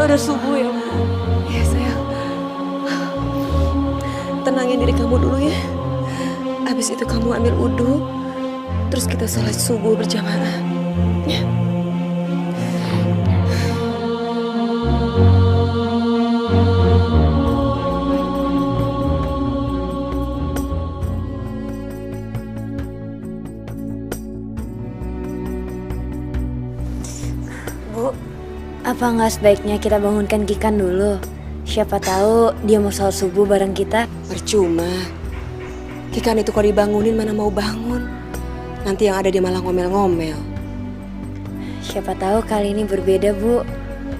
udah subuh ya, Bu. Ya sayang, tenangin diri kamu dulu ya. Habis itu kamu ambil wudhu, terus kita sholat subuh berjamaah. Ya. Bu, apa nggak sebaiknya kita bangunkan Kikan dulu? Siapa tahu dia mau sholat subuh bareng kita. Percuma. Kikan itu kalau dibangunin mana mau bangun. Nanti yang ada dia malah ngomel-ngomel. Siapa tahu kali ini berbeda, Bu.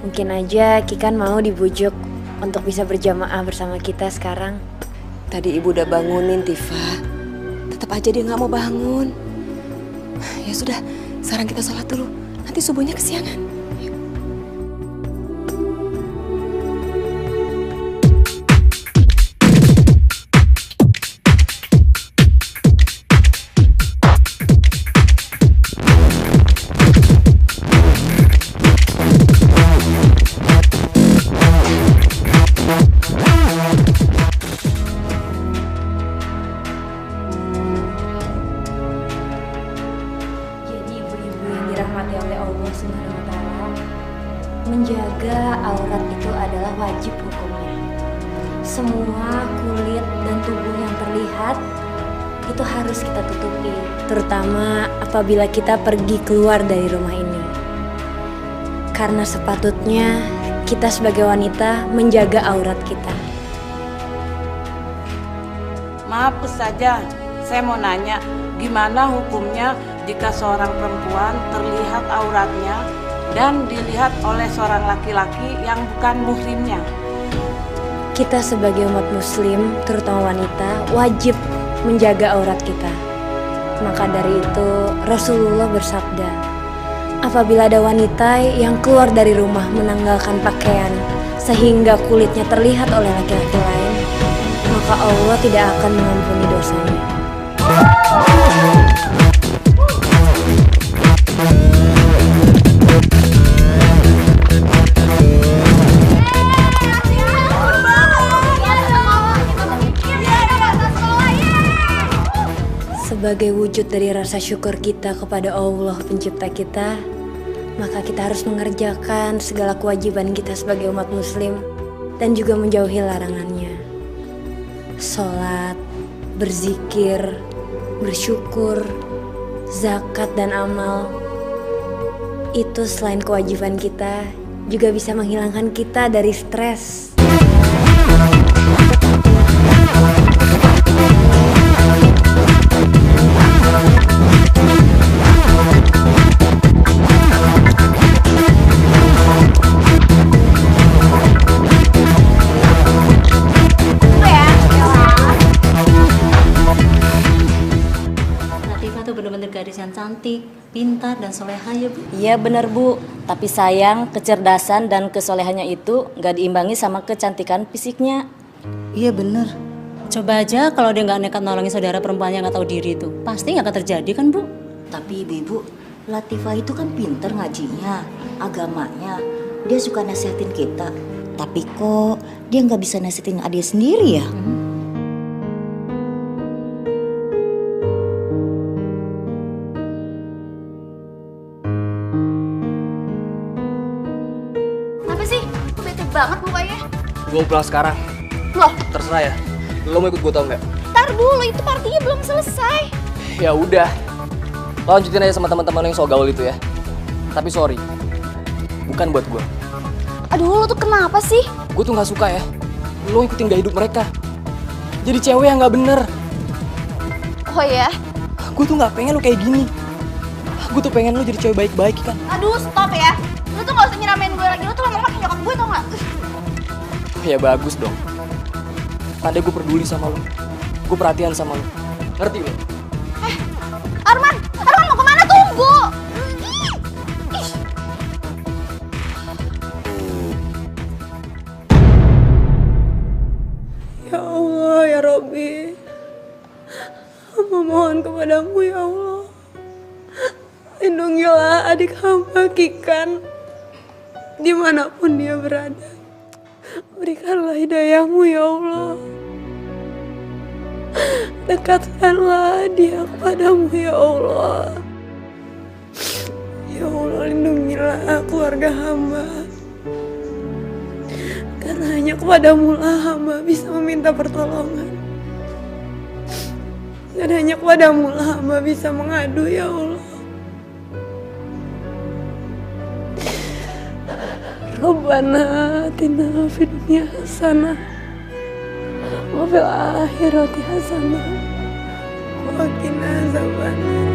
Mungkin aja Kikan mau dibujuk untuk bisa berjamaah bersama kita sekarang. Tadi ibu udah bangunin Tifa. Tetap aja dia nggak mau bangun. Ya sudah, sekarang kita sholat dulu. Nanti subuhnya kesiangan. Menjaga aurat itu adalah wajib hukumnya. Semua kulit dan tubuh yang terlihat itu harus kita tutupi, terutama apabila kita pergi keluar dari rumah ini. Karena sepatutnya kita sebagai wanita menjaga aurat kita. Maaf saja, saya mau nanya, gimana hukumnya jika seorang perempuan terlihat auratnya dan dilihat oleh seorang laki-laki yang bukan muhrimnya? Kita sebagai umat muslim, terutama wanita, wajib menjaga aurat kita. Maka dari itu Rasulullah bersabda, apabila ada wanita yang keluar dari rumah menanggalkan pakaian sehingga kulitnya terlihat oleh laki-laki lain, maka Allah tidak akan mengampuni dosanya. Sebagai wujud dari rasa syukur kita kepada Allah pencipta kita, maka kita harus mengerjakan segala kewajiban kita sebagai umat muslim dan juga menjauhi larangannya. Sholat, berzikir, bersyukur, zakat dan amal, itu selain kewajiban kita juga bisa menghilangkan kita dari stres. Gadis yang cantik, pintar, dan soleha ya, Bu. Iya benar, Bu. Tapi sayang, kecerdasan dan kesolehannya itu gak diimbangi sama kecantikan fisiknya. Iya benar. Coba aja kalau dia gak nekat nolongin saudara perempuan yang gak tahu diri itu, pasti gak akan terjadi kan, Bu? Tapi Ibu, Latifah itu kan pintar ngajinya, agamanya. Dia suka nasihatin kita. Tapi kok dia gak bisa nasihatin adik sendiri ya? Banget mukanya. Gue mau pulang sekarang. Loh? Terserah ya. Lo mau ikut gue tau nggak? Ntar dulu, itu partinya belum selesai. Ya udah. Lo lanjutin aja sama teman-teman lo yang so gaul itu ya. Tapi sorry, bukan buat gue. Aduh, lo tuh kenapa sih? Gue tuh nggak suka ya. Lo ikutin gaya hidup mereka. Jadi cewek yang nggak bener. Oh ya? Gue tuh nggak pengen lo kayak gini. Gue tuh pengen lo jadi cewek baik-baik kan. Aduh, stop ya. Lo tuh gak usah nyeramain gue lagi. Lo tuh lama-lama kayak nyokap gue tau gak? Ya bagus dong. Tanda gue peduli sama lo. Gue perhatian sama lo. Ngerti lo? Arman mau kemana? Tunggu. Ih. Ya Allah, ya Robbi. Hamba mohon kepadamu ya Allah. Lindungilah adik hamba Kikan. dimanapun dia berada. Berikanlah hidayahmu ya Allah. Dekatkanlah dia kepadamu ya Allah. Ya Allah, lindungilah keluarga hamba. Karena hanya kepadamu lah hamba bisa meminta pertolongan. Dan hanya kepadamu lah hamba bisa mengadu ya Allah. Rabbana atina fid dunya hasanah wa fil akhirati hasanah wa qina azabannar.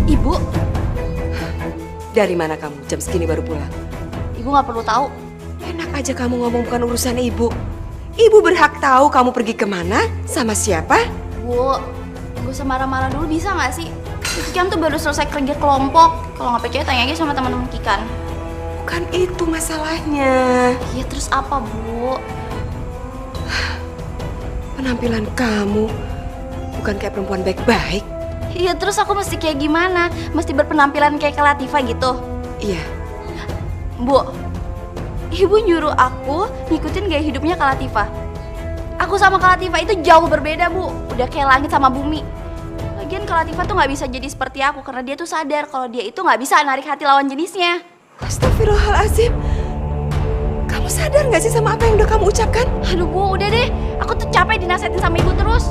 Ibu, dari mana kamu? Jam segini baru pulang. Ibu nggak perlu tahu. Enak aja kamu ngomong bukan urusan ibu. Ibu berhak tahu kamu pergi kemana, sama siapa. Bu, gak usah marah-marah dulu bisa nggak sih? Kikan tuh baru selesai kerja kelompok. Kalau nggak percaya tanya aja sama teman-teman Kikan. Bukan itu masalahnya. Iya terus apa Bu? Penampilan kamu bukan kayak perempuan baik-baik. Iya terus aku mesti kayak gimana? Mesti berpenampilan kayak Kak Latifah gitu? Iya. Bu, Ibu nyuruh aku ngikutin gaya hidupnya Kak Latifah. Aku sama Kak Latifah itu jauh berbeda Bu. Udah kayak langit sama bumi. Lagian Kak Latifah tuh gak bisa jadi seperti aku karena dia tuh sadar kalau dia itu gak bisa narik hati lawan jenisnya. Astagfirullahaladzim. Kamu sadar gak sih sama apa yang udah kamu ucapkan? Aduh Bu, udah deh. Aku tuh capek dinasihatin sama Ibu terus.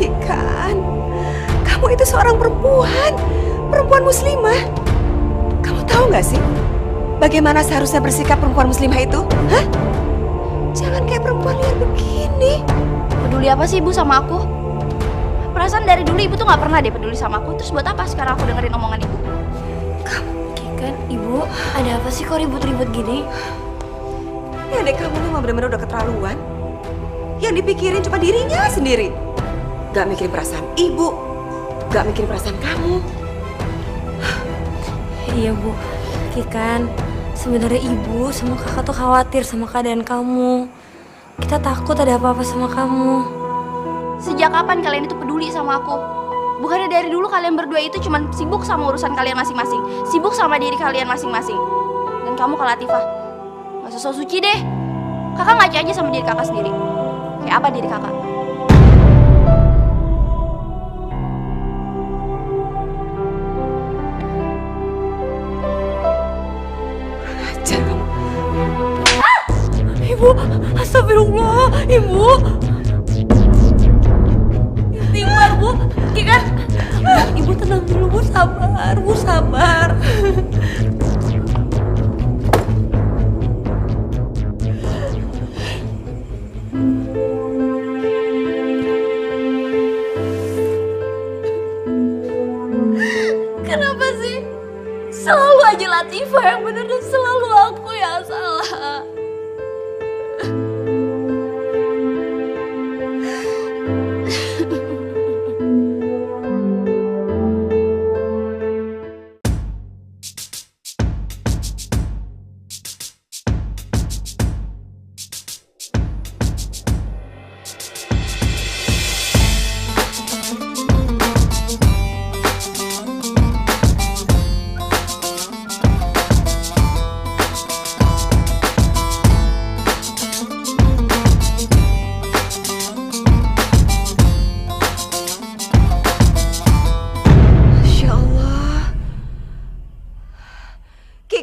Kikan, kamu itu seorang perempuan muslimah. Kamu tahu gak sih bagaimana seharusnya bersikap perempuan muslimah itu? Hah? Jangan kayak perempuan liar begini. Peduli apa sih Ibu sama aku? Perasaan dari dulu Ibu tuh gak pernah deh peduli sama aku. Terus buat apa sekarang aku dengerin omongan Ibu? Kikan, Ibu, ada apa sih kok ribut-ribut gini? Ya adek kamu tuh mah bener-bener udah keterlaluan. Yang dipikirin cuma dirinya sendiri. Gak mikirin perasaan ibu, gak mikirin perasaan kamu. Iya Bu, Kikan, sebenarnya Ibu sama Kakak tuh khawatir sama keadaan kamu. Kita takut ada apa-apa sama kamu. Sejak kapan kalian itu peduli sama aku? Bukannya dari dulu kalian berdua itu cuma sibuk sama urusan kalian masing-masing. Sibuk sama diri kalian masing-masing. Dan kamu Kak Latifah, gak sosok suci deh. Kakak ngaca aja sama diri kakak sendiri. Kayak apa diri kakak? Ajar kamu. Ibu, astagfirullah, Ibu. Istighfar Bu, Kikan. Ibu tenang dulu Bu, sabar, Bu sabar. Kenapa sih? Selalu aja Latifah yang benar dan selalu aku yang salah.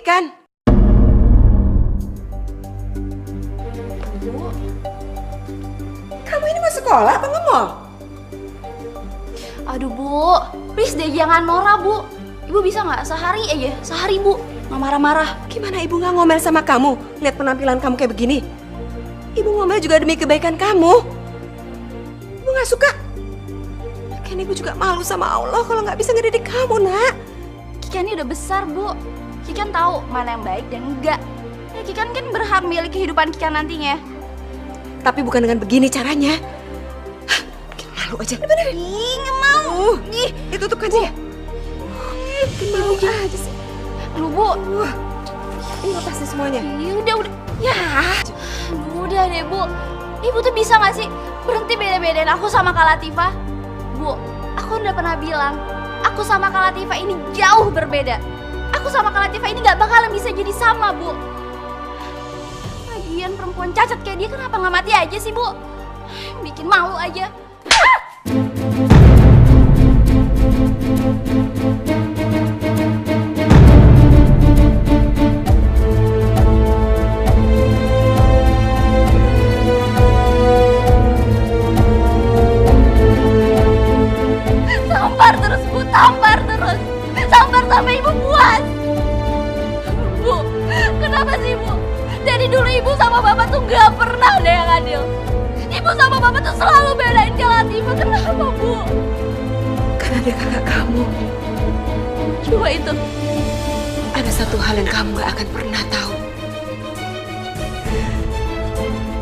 Kan? Kamu ini mau sekolah apa nge-mall? Aduh Bu, please deh jangan norak Bu. Ibu bisa nggak sehari aja, sehari Bu, nggak marah-marah. Gimana ibu nggak ngomel sama kamu? Lihat penampilan kamu kayak begini. Ibu ngomel juga demi kebaikan kamu. Ibu nggak suka. Kan ibu juga malu sama Allah kalau nggak bisa ngedidik kamu, nak. Kikan ini udah besar Bu. Kikan tahu mana yang baik dan enggak. Ya, Kikan kan berhak milik kehidupan Kikan nantinya. Tapi bukan dengan begini caranya. Hah, bikin malu aja. Bener. Ih, nggak mau. Ih, Ditutup aja ya. Bikin malu aja sih. aduh Bu. Ini lepas nih semuanya. Ih, udah. Ya, udah deh Bu. Ibu tuh bisa nggak sih berhenti beda-bedain aku sama Kak Latifah? Bu, aku udah pernah bilang, aku sama Kak Latifah ini jauh berbeda. Aku sama Kak Latifah ini nggak bakalan bisa jadi sama, Bu. Lagian perempuan cacat kayak dia kenapa nggak mati aja sih, Bu? Bikin malu aja. Tampar terus, Bu, tampar terus. Tampar sampai Ibu puas. Bu, kenapa sih, Bu? Dari dulu Ibu sama Bapak tuh gak pernah ada yang adil. Ibu sama Bapak tuh selalu belain Kak Latifah. Kenapa, Bu? Karena dia kakak kamu. Coba itu. Ada satu hal yang kamu gak akan pernah tahu.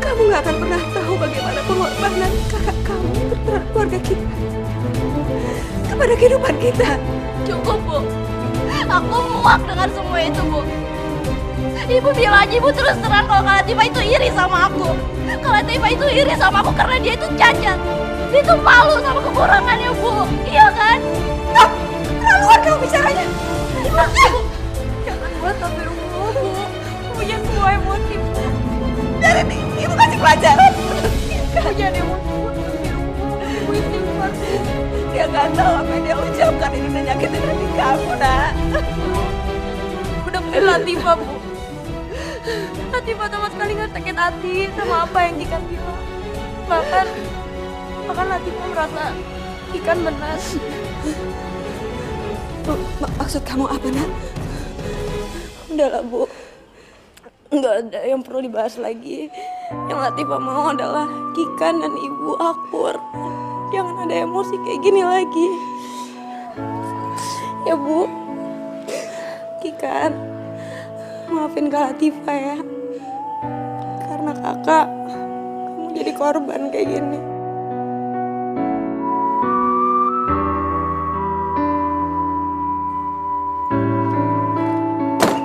Kamu gak akan pernah tahu bagaimana pengorbanan kakak kamu terhadap keluarga kita. Kepada kehidupan kita. Cukup, Bu. Aku muak dengan semua itu, Bu. Ibu bilang aja, Ibu terus terang kalau Kak Latifah itu iri sama aku. Kak Latifah itu iri sama aku karena dia itu cacat. Dia itu malu sama kekurangannya, Bu. Iya kan? Stop! Terlaluan kamu bicaranya. Ibu. Jangan buat sampai rumah, Bu. Ibu jangan bawa emosi, Bu. Biarin nih, ibu kasih pelajaran. Ibu jangan emosi, Bu. Ibu istighfar, Bu. Dia gak tahu apa yang dia ucapkan ini udah nyakitin hati kamu, nak. Udah bener Latifah, Bu. Latifah sama sekali gak sakit hati sama apa yang Kikan bilang. Bahkan Latifah merasa Kikan benar. Maksud kamu apa, nak? Udahlah, Bu. Nggak ada yang perlu dibahas lagi. Yang Latifah mau adalah Kikan dan Ibu akur. Jangan ada emosi kayak gini lagi. Ya, Bu. Kikan, maafin Kak Latifah ya. Karena kakak, kamu jadi korban kayak gini.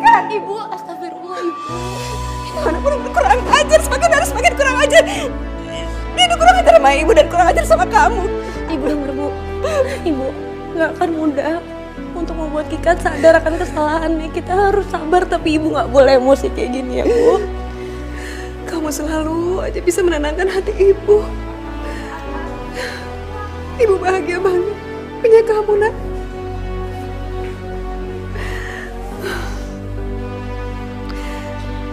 Kan Ibu, astagfirullah, Ibu. Mana pun kurang ajar, semakin hari semakin kurang ajar. Dia udah kurang ajar sama ibu dan kurang ajar sama kamu. Ibu denger, Bu. Ibu nggak akan mudah untuk membuat Kikan sadar akan kesalahannya. Kita harus sabar, tapi Ibu nggak boleh emosi kayak gini ya, Bu. Kamu selalu aja bisa menenangkan hati ibu. Ibu bahagia banget punya kamu, nak.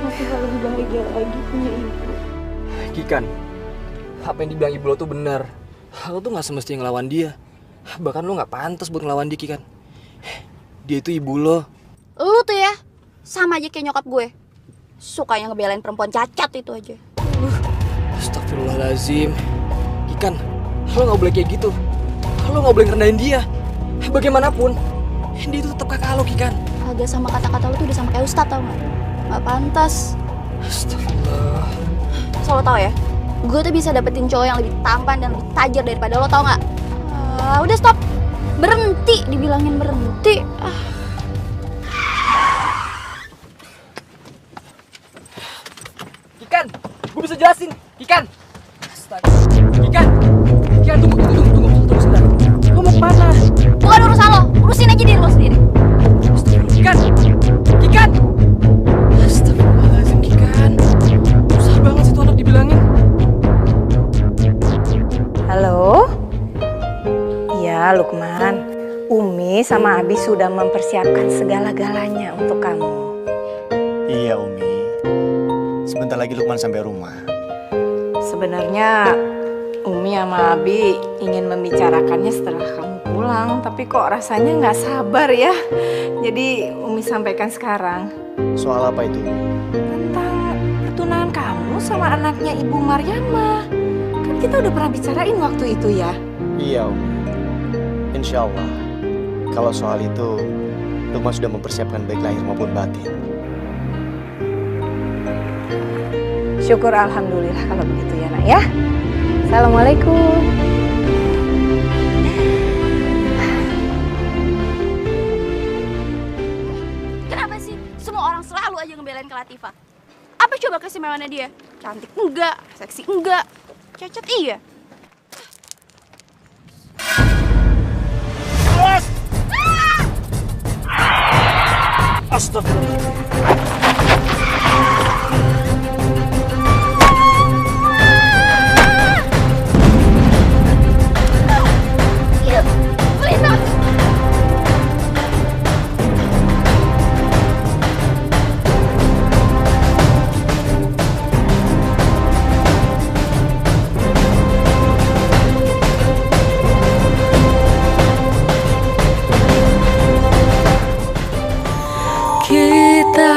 Aku lebih bahagia lagi punya Ibu. Kikan, apa yang dibilang ibu lo tuh benar. Lo tuh gak semestinya ngelawan dia. Bahkan lo gak pantas buat ngelawan dia, Kikan. Dia itu ibu lo. Lu tuh ya, sama aja kayak nyokap gue. Sukanya ngebelain perempuan cacat itu aja. Astagfirullahaladzim. Kikan, lo gak boleh kayak gitu. Lo gak boleh ngerendahin dia. Bagaimanapun, dia itu tetap kakak lo, Kikan. Agak sama kata-kata lu tuh udah sama kayak Ustadz, tau gak? Gak pantas. Astagfirullah. So lo tau ya, gue tuh bisa dapetin cowok yang lebih tampan dan lebih tajir daripada lo, tau gak? Udah stop. Berhenti, dibilangin berhenti. Kikan, gue bisa jelasin. Kikan. Astaga. Kikan. Kikan, tunggu sebentar. Lo mau kemana? Bukan urusan lo, urusin aja diri lo sendiri. Kikan. Kikan. Astagfirullahaladzim, Kikan. Susah banget sih tuh anak dibilangin. Halo? Iya, Lukman. Umi sama Abi sudah mempersiapkan segala-galanya untuk kamu. Iya, Umi. Sebentar lagi Lukman sampai rumah. Sebenarnya Umi sama Abi ingin membicarakannya setelah kamu pulang, tapi kok rasanya nggak sabar ya. Jadi Umi sampaikan sekarang. Soal apa itu, Umi? Tentang pertunangan kamu sama anaknya Ibu Maryamah. Kan kita udah pernah bicarain waktu itu ya. Iya, Umi. Insya Allah. Kalau soal itu, Lukman sudah mempersiapkan baik lahir maupun batin. Syukur alhamdulillah kalau begitu ya nak ya. Assalamualaikum. Kenapa sih semua orang selalu aja ngebelain Kak Latifah? Apa coba keistimewanya dia? Cantik enggak, seksi enggak, cacat iya. Kita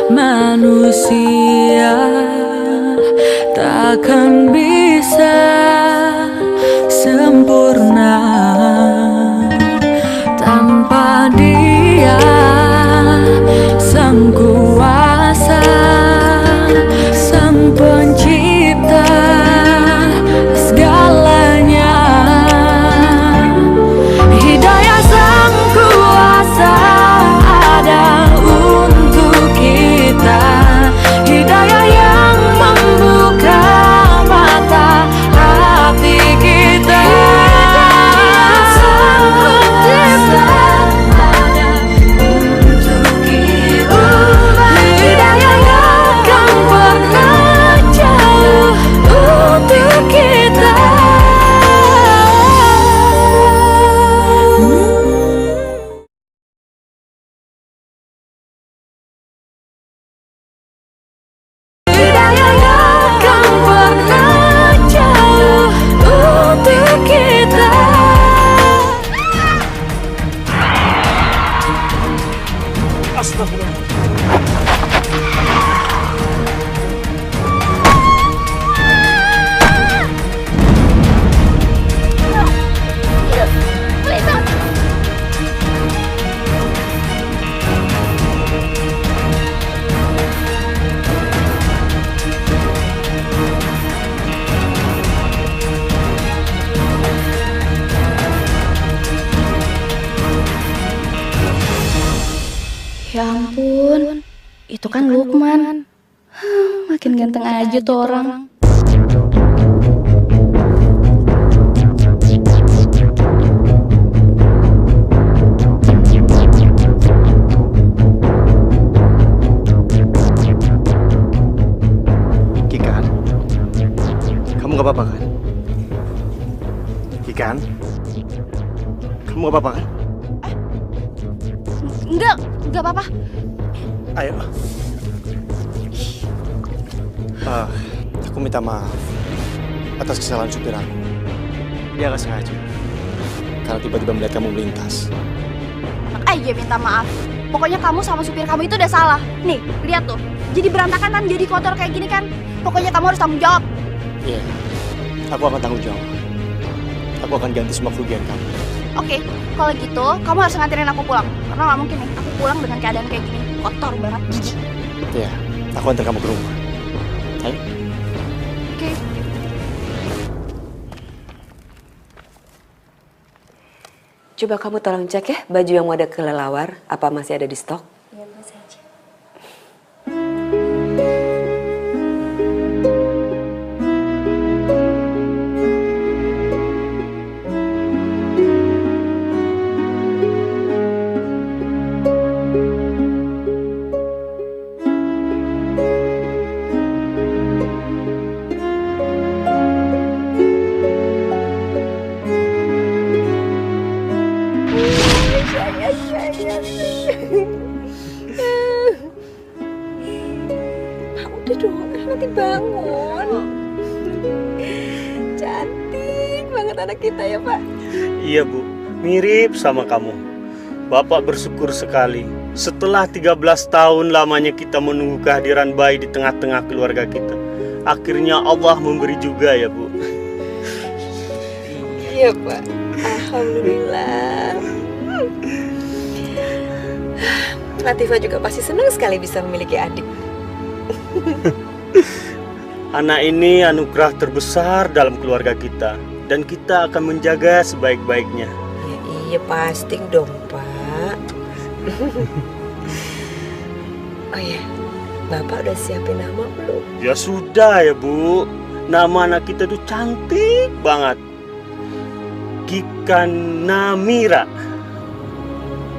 manusia takkan bisa sempurna tanpa Dia, Sang Kuasa, Sang Pencipta segalanya. Hidayah Sang Kuasa ada untuk kita, hidayah yang membuka mata hati kita. Sang Pencipta ada untuk kita, hidayah yang kan pernah jauh untuk kita. Hidayah yang kan pernah jauh untuk kita. Ya ampun, itu kan Lukman. Makin ganteng aja tuh orang. Kikan, kamu gak apa-apa kan? Kikan, kamu gak apa-apa kan? Enggak apa-apa. Ayo. Aku minta maaf atas kesalahan supir aku. Dia gak sengaja. Karena tiba-tiba melihat kamu melintas. Enak aja minta maaf. Pokoknya kamu sama supir kamu itu udah salah. Nih, lihat tuh. Jadi berantakan kan, jadi kotor kayak gini kan. Pokoknya kamu harus tanggung jawab. Iya, aku akan tanggung jawab. Aku akan ganti semua kerugian kamu. Oke, kalau gitu kamu harus nganterin aku pulang. Karena nggak mungkin nih, aku pulang dengan keadaan kayak gini. Kotor banget, jijik. Iya, aku antar kamu ke rumah. Ayo. Oke. Coba kamu tolong cek ya baju yang mau ada kelelawar, apa masih ada di stok? Ya, masih aja. Udah dong, nanti bangun. Cantik banget anak kita ya Pak. Iya Bu, mirip sama kamu. Bapak bersyukur sekali. Setelah 13 tahun lamanya kita menunggu kehadiran bayi di tengah-tengah keluarga kita, akhirnya Allah memberi juga ya Bu. Iya Pak, alhamdulillah. Latifah juga pasti senang sekali bisa memiliki adik. Anak ini anugerah terbesar dalam keluarga kita, dan kita akan menjaga sebaik-baiknya. Ya, iya pasti dong, Pak. Oh ya, Bapak udah siapin nama belum? Ya sudah ya Bu, nama anak kita tuh cantik banget. Kikan Namira.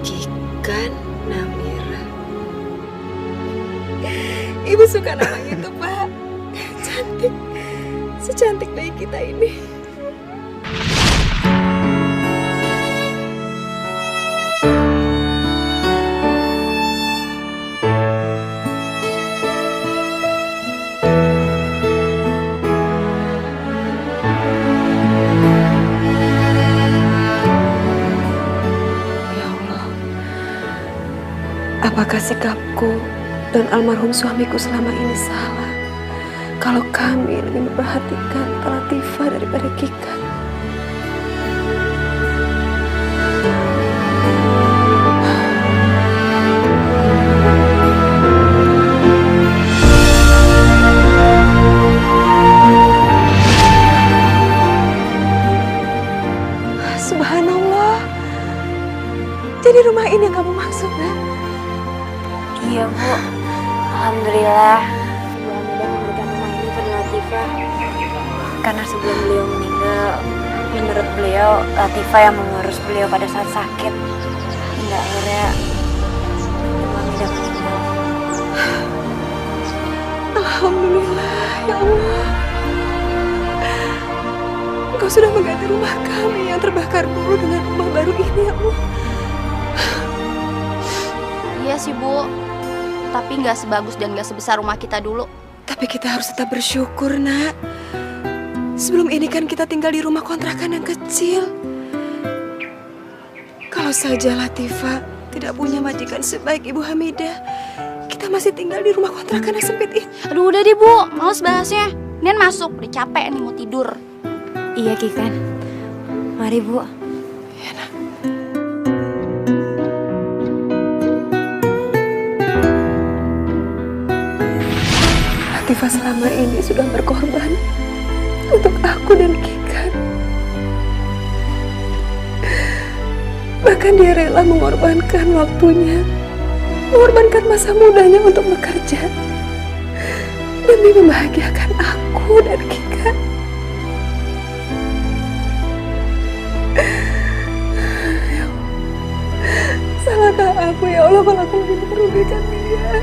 Kikan Namira. Ibu suka nama itu, Pak. Cantik, secantik bayi kita ini. Apakah sikapku dan almarhum suamiku selama ini salah? Kalau kami lebih memperhatikan Latifah daripada Kika. Subhanallah. Jadi rumah ini yang kamu maksud, kan? Iya, Bu. Alhamdulillah. Ibu Hamidah memberikan rumah ini pada Latifah. Karena sebelum beliau meninggal, menurut beliau, Latifah yang mengurus beliau pada saat sakit. Hingga akhirnya Ibu Hamidah meninggal. Alhamdulillah, ya Allah. Engkau sudah mengganti rumah kami yang terbakar dulu dengan rumah baru ini, ya Allah. Iya sih, Bu. Tapi nggak sebagus dan nggak sebesar rumah kita dulu. Tapi kita harus tetap bersyukur, Nak. Sebelum ini kan kita tinggal di rumah kontrakan yang kecil. Kalau saja Latifah tidak punya majikan sebaik Ibu Hamidah, kita masih tinggal di rumah kontrakan yang sempit ini. Aduh, udah deh, Bu. Males bahasnya. Nen masuk, udah capek nih mau tidur. Iya, Kikan. Mari, Bu. Ya, Nak. Latifah selama ini sudah berkorban untuk aku dan Kikan. Bahkan dia rela mengorbankan waktunya, mengorbankan masa mudanya untuk bekerja demi membahagiakan aku dan Kikan. Ya Allah, salahkah aku, ya Allah, kalau aku lebih mempedulikan dia?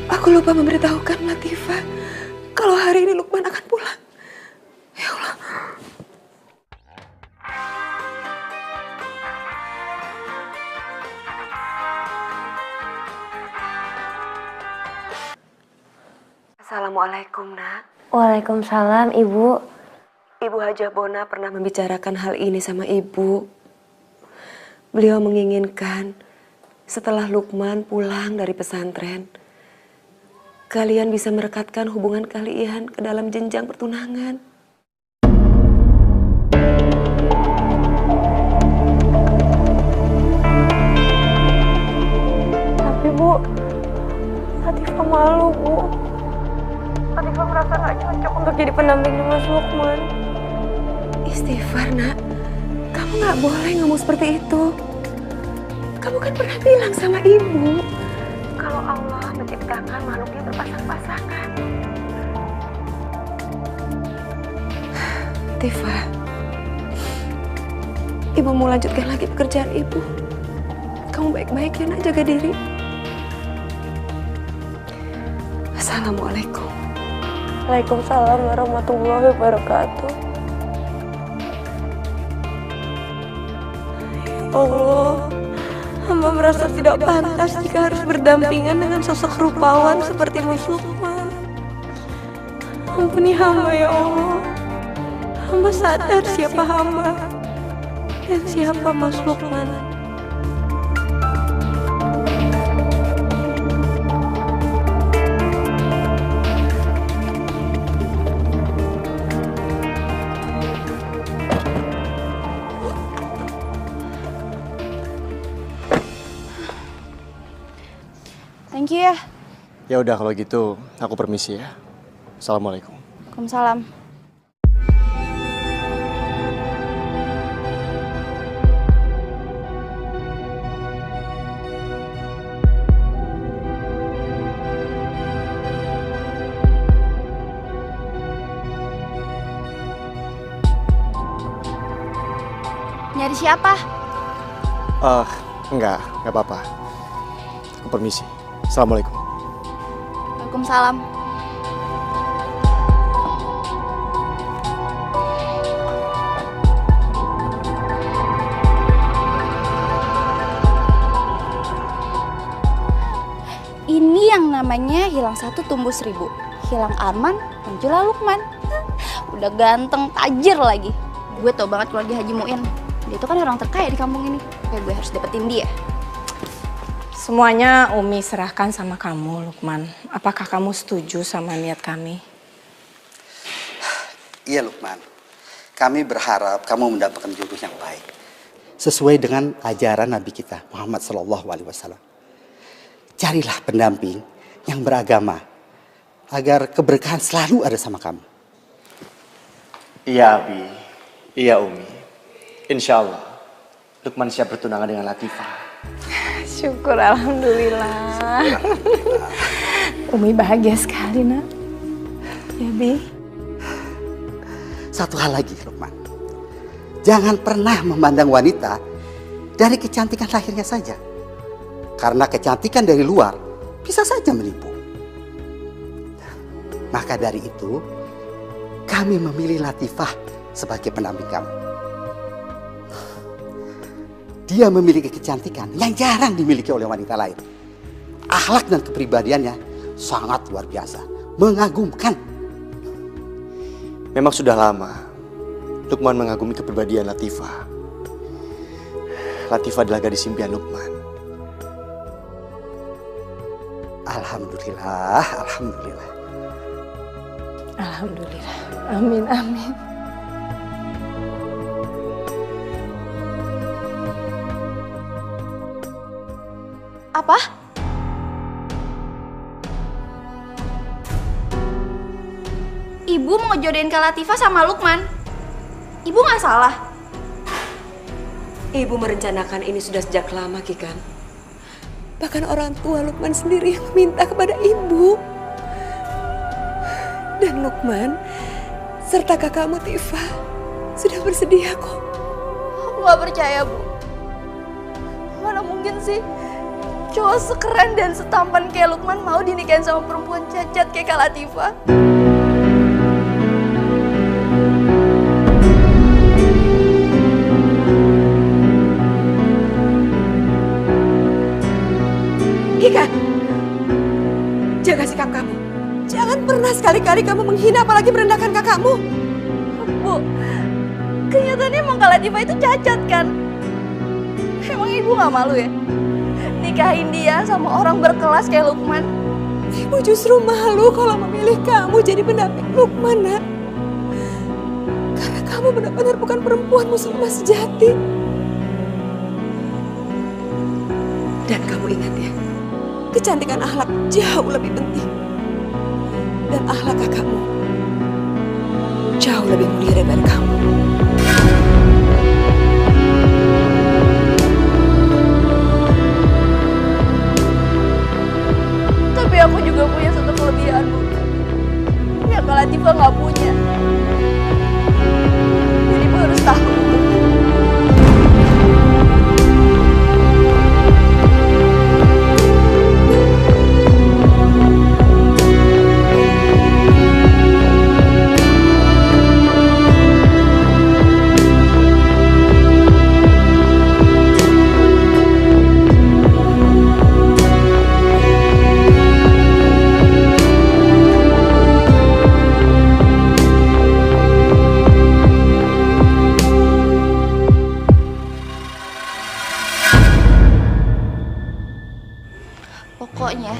Aku lupa memberitahukan Latifah kalau hari ini Lukman akan pulang. Ya Allah. Assalamualaikum, Nak. Waalaikumsalam, Ibu. Ibu Hajah Bona pernah membicarakan hal ini sama Ibu. Beliau menginginkan setelah Lukman pulang dari pesantren, kalian bisa merekatkan hubungan kalian ke dalam jenjang pertunangan. Tapi, Bu, Latifah malu, Bu. Latifah merasa gak cocok untuk jadi pendampingnya Mas Lukman. Istighfar, Nak. Kamu gak boleh ngomong seperti itu. Kamu kan pernah bilang sama Ibu kalau Allah menciptakan makhluknya berpasang-pasangan. Tifa, Ibu mau lanjutkan lagi pekerjaan Ibu. Kamu baik-baik ya, Nak, jaga diri. Assalamualaikum. Waalaikumsalam warahmatullahi wabarakatuh. Allah, hamba merasa tidak pantas jika harus berdampingan dengan sosok rupawan seperti Mas Lukman. Ampuni hamba, ya Allah. Hamba sadar siapa hamba dan siapa Mas Lukman. Thank you ya. Ya udah kalau gitu, aku permisi ya. Assalamualaikum. Waalaikumsalam. Nyari siapa? Enggak apa-apa. Aku permisi. Assalamualaikum. Waalaikumsalam. Ini yang namanya hilang satu tumbuh seribu. Hilang Arman, muncullah Lukman. Udah ganteng, tajir lagi. Gue tau banget keluarga Haji Muin. Dia itu kan orang terkaya di kampung ini. Kayak gue harus dapetin dia. Semuanya Umi serahkan sama kamu, Lukman. Apakah kamu setuju sama niat kami? Iya, Lukman. Kami berharap kamu mendapatkan jodoh yang baik. Sesuai dengan ajaran Nabi kita, Muhammad SAW. Carilah pendamping yang beragama, agar keberkahan selalu ada sama kamu. Iya, Abi. Iya, Umi. Insya Allah, Lukman siap bertunangan dengan Latifah. Syukur, alhamdulillah. Umi bahagia sekali, nak. Ya, Bi. Satu hal lagi, Lukman. Jangan pernah memandang wanita dari kecantikan lahirnya saja. Karena kecantikan dari luar bisa saja menipu. Maka dari itu, kami memilih Latifah sebagai pendamping kamu. Dia memiliki kecantikan yang jarang dimiliki oleh wanita lain. Akhlak dan kepribadiannya sangat luar biasa, mengagumkan. Memang sudah lama Lukman mengagumi kepribadian Latifah. Latifah adalah gadis impian Lukman. Alhamdulillah, alhamdulillah. Alhamdulillah. Amin, amin. Apa? Ibu mau jodohin Kak Latifah sama Lukman. Ibu nggak salah. Ibu merencanakan ini sudah sejak lama, Kikan. Bahkan orang tua Lukman sendiri yang minta kepada ibu. Dan Lukman serta kakakmu Tifa sudah bersedia kok. Aku nggak percaya, Bu. Mana mungkin sih cowok sekeren dan setampan kayak Lukman mau dinikahin sama perempuan cacat kayak Kak Latifah? Kikan, jaga sikap kamu. Jangan pernah sekali-kali kamu menghina apalagi merendahkan kakakmu. Bu, kenyataannya emang Kak Latifah itu cacat kan? Emang ibu gak malu ya? Nikahin dia sama orang berkelas kayak Lukman. Ibu justru malu kalau memilih kamu jadi pendamping Lukman, nak. Karena kamu benar-benar bukan perempuan muslimah sejati. Dan kamu ingat ya, kecantikan akhlak jauh lebih penting. Dan akhlak kakakmu jauh lebih mulia daripada kamu. Tapi aku juga punya satu kelebihan, Bu. Yang Kak Latifah nggak punya. Jadi Ibu harus tahu. Pokoknya,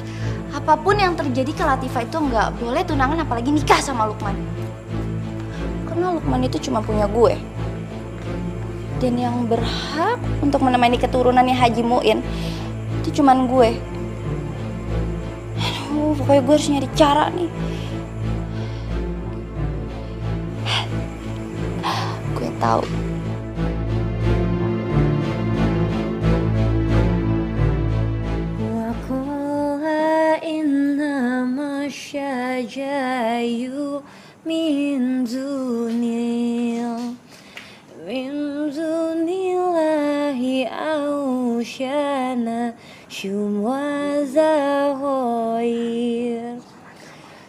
apapun yang terjadi ke Latifah itu nggak boleh tunangan apalagi nikah sama Lukman. Karena Lukman itu cuma punya gue. Dan yang berhak untuk menemani keturunannya Haji Muin itu cuma gue. Pokoknya gue harus nyari cara nih. Gue tahu. Wakola innama syajayu min dunillahi ausyana syumwazahoir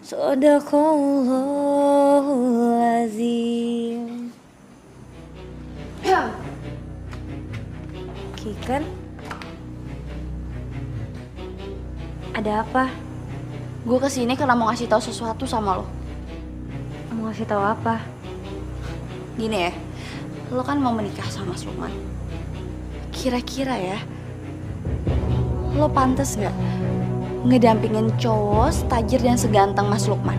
Sadaqallahul azim. Kikan, ada apa? Gue kesini karena mau ngasih tahu sesuatu sama lo. Mau ngasih tahu apa? Gini ya, lo kan mau menikah sama Mas Lukman. Kira-kira ya, lo pantas nggak ngedampingin cowok tajir dan seganteng Mas Lukman?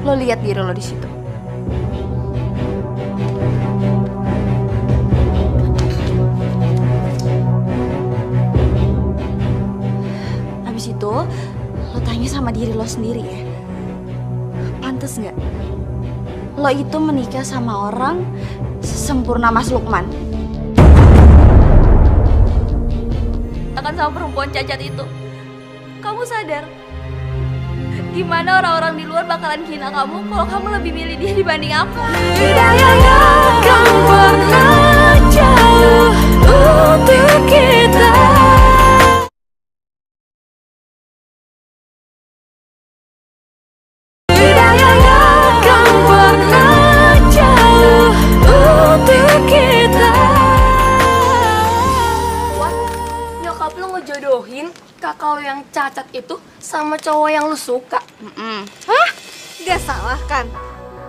Lo lihat diri lo di situ. Habis itu, lo tanya sama diri lo sendiri ya. Pantas nggak lo itu menikah sama orang sesempurna Mas Lukman? Akan sama perempuan cacat itu. Kamu sadar gimana orang-orang di luar bakalan hina kamu kalau kamu lebih milih dia dibanding aku? Hidayahnya kan pernah jauh untuk kita. Hidayahnya kan pernah jauh untuk kita. Wah, nyokap lo ngejodohin kakak lo yang cacat itu sama cowok yang lo suka. Hah? Gak salah kan?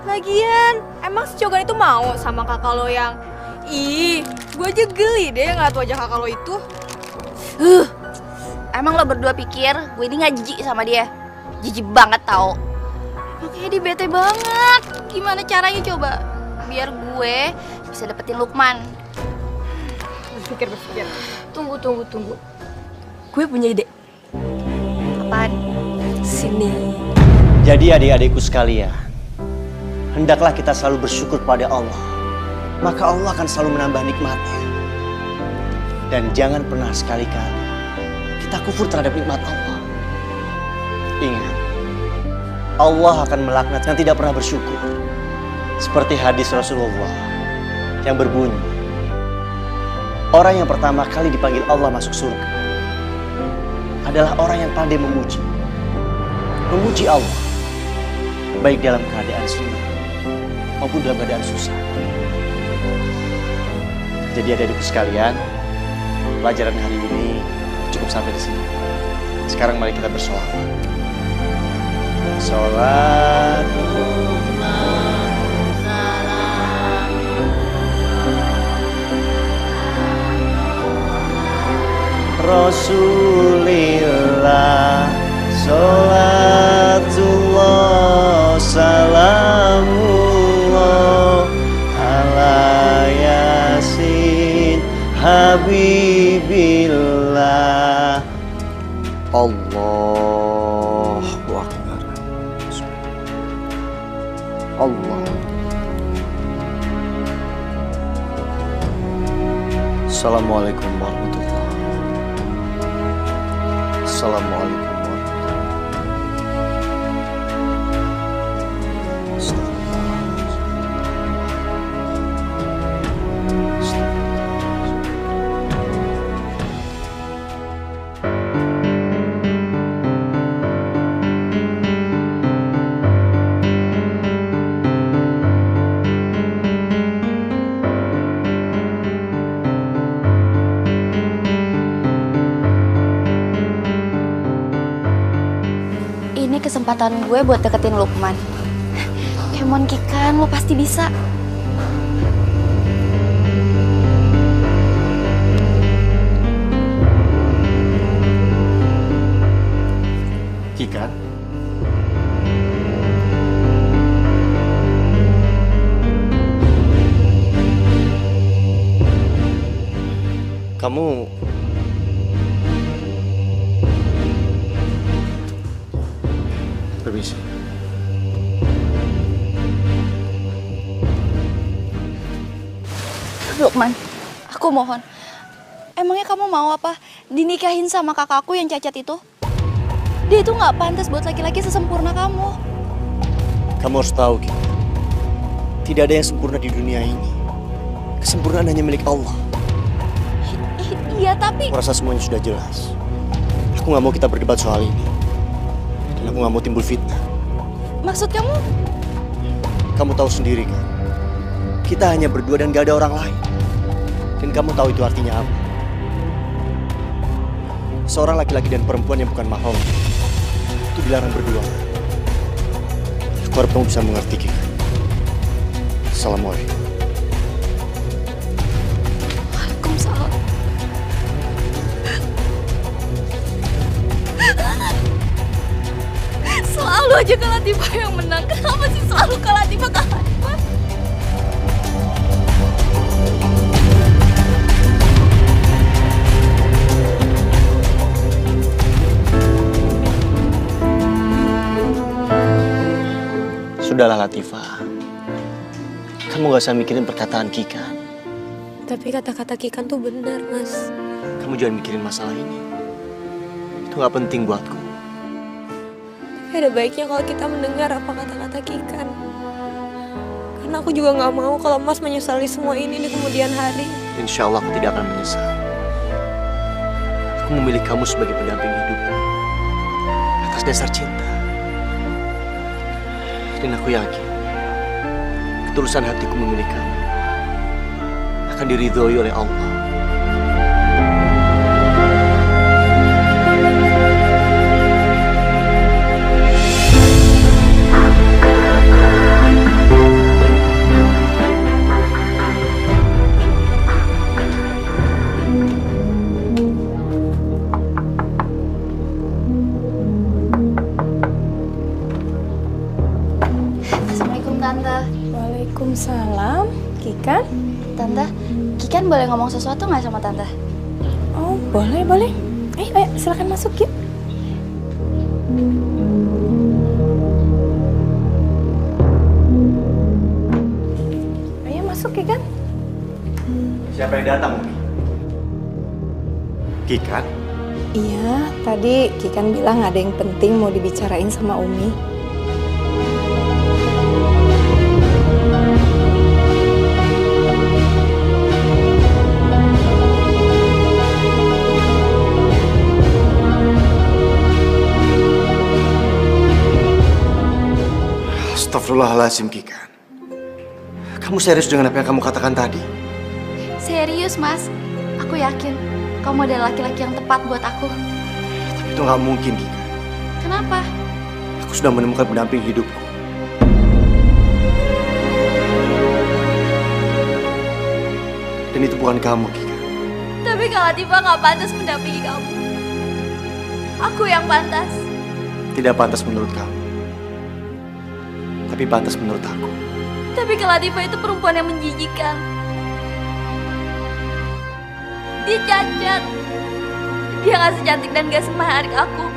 Lagian, emang si Cogan itu mau sama kakak lo yang... Ih, gue aja geli deh ngeliat wajah kakak lo itu. Emang lo berdua pikir gue ini nggak jijik sama dia? Jijik banget tau. Makanya dia bete banget. Gimana caranya coba biar gue bisa dapetin Lukman? Berpikir. Tunggu. Gue punya ide. Apaan? Sini. Jadi adik-adikku sekalian, hendaklah kita selalu bersyukur pada Allah. Maka Allah akan selalu menambah nikmatnya. Dan jangan pernah sekali-kali kita kufur terhadap nikmat Allah. Ingat, Allah akan melaknat yang tidak pernah bersyukur. Seperti hadis Rasulullah yang berbunyi, orang yang pertama kali dipanggil Allah masuk surga adalah orang yang pandai memuji Allah, baik dalam keadaan senang maupun dalam keadaan susah. Jadi adik-adikku sekalian, pelajaran hari ini cukup sampai di sini. Sekarang mari kita bersolawat. Sholat Rasulillah, sholatullah, salamullah ala yasin habibillah. Allahu Akbar. Allah. Assalamualaikum warahmatullahi wabarakatuh. Assalamualaikum kesempatan gue buat deketin Lukman. Come on Kikan, lo pasti bisa. Kikan, kamu Permisi. Lukman, aku mohon. Emangnya kamu mau apa? Dinikahin sama kakakku yang cacat itu? Dia itu nggak pantas buat laki-laki sesempurna kamu. Kamu harus tahu, Ki. Tidak ada yang sempurna di dunia ini. Kesempurnaan hanya milik Allah. Iya, tapi... Aku rasa semuanya sudah jelas. Aku nggak mau kita berdebat soal ini. Dan aku nggak mau timbul fitnah. Maksud kamu? Kamu tahu sendiri kan? Kita hanya berdua dan gak ada orang lain. Dan kamu tahu itu artinya apa? Seorang laki-laki dan perempuan yang bukan mahram itu dilarang berdua. Aku harap kamu bisa mengerti, Ki. Assalamualaikum. Waalaikumsalam. Selalu aja Kak Latifah yang menang. Kenapa sih selalu Kak Latifah, Kak Latifah? Sudahlah Latifah. Kamu gak usah mikirin perkataan Kikan. Tapi kata-kata Kikan tuh benar, Mas. Kamu jangan mikirin masalah ini. Itu gak penting buatku. Tapi ada baiknya kalau kita mendengar apa kata-kata Kikan. Karena aku juga gak mau kalau Mas menyesali semua ini di kemudian hari. Insya Allah aku tidak akan menyesal. Aku memilih kamu sebagai pendamping hidupku. Atas dasar cinta. Dan aku yakin, ketulusan hatiku memilih kamu akan diridhoi oleh Allah. Tante. Waalaikumsalam. Kikan? Tante, Kikan boleh ngomong sesuatu nggak sama Tante? Oh, boleh, boleh. Ayo, silakan masuk yuk. Ayo masuk, Kikan. Siapa yang datang, Umi? Kikan? Iya, tadi Kikan bilang ada yang penting mau dibicarain sama Umi. Astagfirullahaladzim, Kikan. Kamu serius dengan apa yang kamu katakan tadi? Serius, Mas. Aku yakin kamu adalah laki-laki yang tepat buat aku. Tapi itu nggak mungkin, Kikan. Kenapa? Aku sudah menemukan pendamping hidupku. Dan itu bukan kamu, Kikan. Tapi Kak Latifah nggak pantas mendampingi kamu. Aku yang pantas. Tidak pantas menurut kamu. Tapi pantas menurut aku. Tapi Kak Latifah itu perempuan yang menjijikan. Dia cacat. Dia gak secantik dan gak semenarik aku.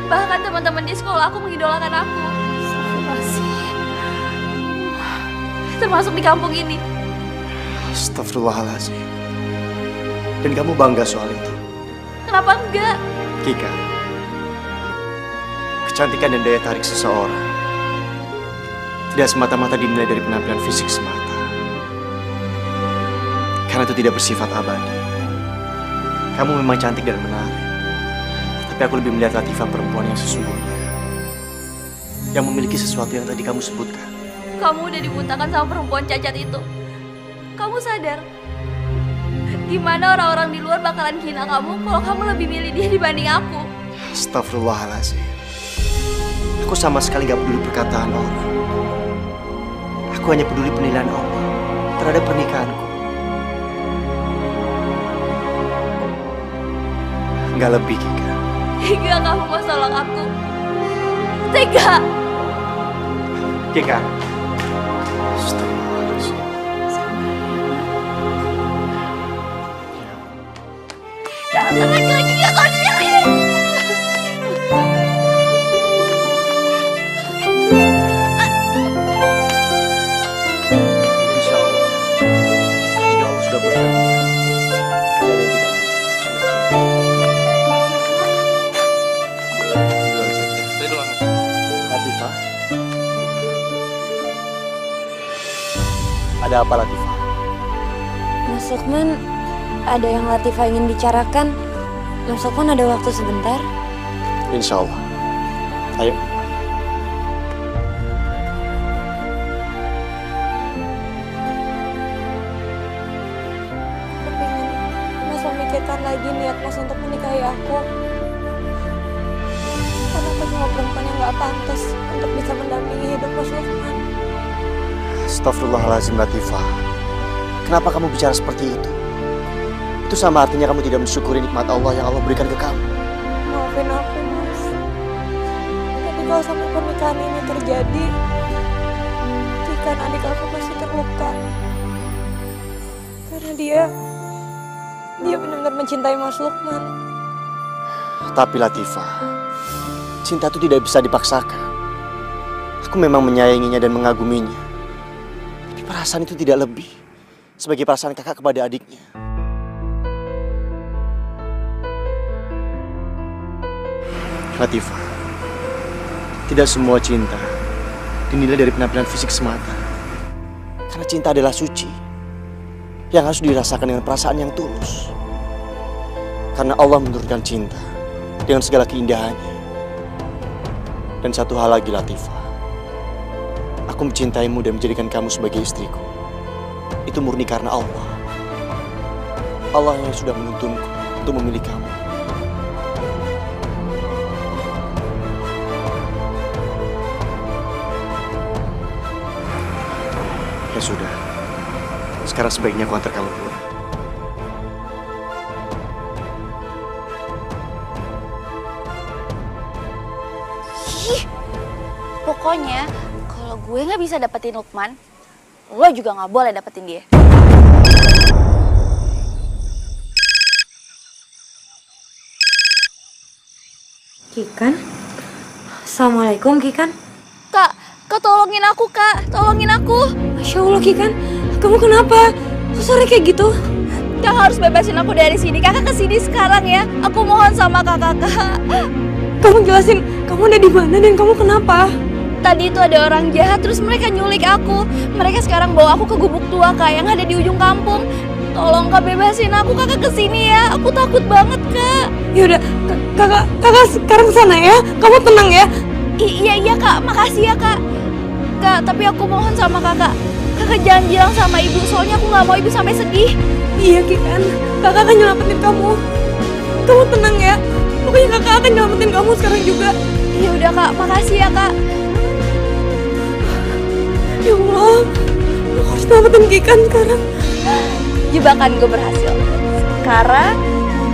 Bahkan teman-teman di sekolah aku mengidolakan aku. Termasuk di kampung ini. Astagfirullahaladzim. Dan kamu bangga soal itu? Kenapa enggak? Kika, kecantikan dan daya tarik seseorang tidak semata-mata dinilai dari penampilan fisik semata. Karena itu tidak bersifat abadi. Kamu memang cantik dan menarik. Tapi aku lebih melihat Latifah perempuan yang sesungguhnya. Yang memiliki sesuatu yang tadi kamu sebutkan. Kamu udah dibutakan sama perempuan cacat itu. Kamu sadar? Gimana orang-orang di luar bakalan hina kamu kalau kamu lebih milih dia dibanding aku? Astagfirullahaladzim. Aku sama sekali gak peduli perkataan orang. Aku hanya peduli penilaian Allah terhadap pernikahanku. Gak lebih, Kika. Tega kamu mau tolong aku. Tega. Kika. Astagfirullahaladzim. Jangan lagi dia kau diri. Ada apa Latifah? Mas Lukman, ada yang Latifah ingin bicarakan. Mas Lukman ada waktu sebentar? Insya Allah. Ayo. Aku pengen Mas memikirkan lagi niat Mas untuk menikahi aku. Karena aku cuma perempuan yang gak pantas untuk bisa mendampingi hidup Mas Lukman. Astagfirullahaladzim Latifah. Kenapa kamu bicara seperti itu? Itu sama artinya kamu tidak mensyukuri nikmat Allah yang Allah berikan ke kamu. Maafin aku, Mas. Tapi kalau sampai pernikahan ini terjadi, Kikan adik aku pasti terluka. Karena dia benar-benar mencintai Mas Lukman. Tapi Latifah, cinta itu tidak bisa dipaksakan. Aku memang menyayanginya dan mengaguminya. Tapi perasaan itu tidak lebih sebagai perasaan kakak kepada adiknya. Latifah, tidak semua cinta dinilai dari penampilan fisik semata. Karena cinta adalah suci yang harus dirasakan dengan perasaan yang tulus. Karena Allah menurunkan cinta dengan segala keindahannya. Dan satu hal lagi Latifah, aku mencintaimu dan menjadikan kamu sebagai istriku. Itu murni karena Allah. Allah yang sudah menuntunku untuk memilih kamu. Ya sudah, sekarang sebaiknya aku antar kamu pulang. Pokoknya kalau gue nggak bisa dapetin Lukman, lo juga nggak boleh dapetin dia. Kikan? Assalamualaikum Kikan. Kak tolongin aku kak, tolongin aku. Masya Allah Kikan, kamu kenapa? Kok sore kayak gitu? Kakak harus bebasin aku dari sini. Kakak kesini sekarang ya. Aku mohon sama kakak. Kamu jelasin, kamu ada di mana dan kamu kenapa? Tadi itu ada orang jahat, terus mereka nyulik aku. Mereka sekarang bawa aku ke gubuk tua kak yang ada di ujung kampung. Tolong kak bebasin aku, kakak kesini ya. Aku takut banget kak. Yaudah, kakak sekarang kesana ya. Kamu tenang ya. Iya kak, makasih ya kak. Kak, tapi aku mohon sama kakak. Kakak jangan bilang sama ibu, soalnya aku nggak mau ibu sampai sedih. Iya Kikan, kakak akan nyelamatin kamu. Kamu tenang ya. Pokoknya kakak akan nyelamatin kamu sekarang juga. Iya udah kak, makasih ya kak. Ya Allah, aku harus nyelamatin Kikan sekarang. Jebakan gue berhasil. Sekarang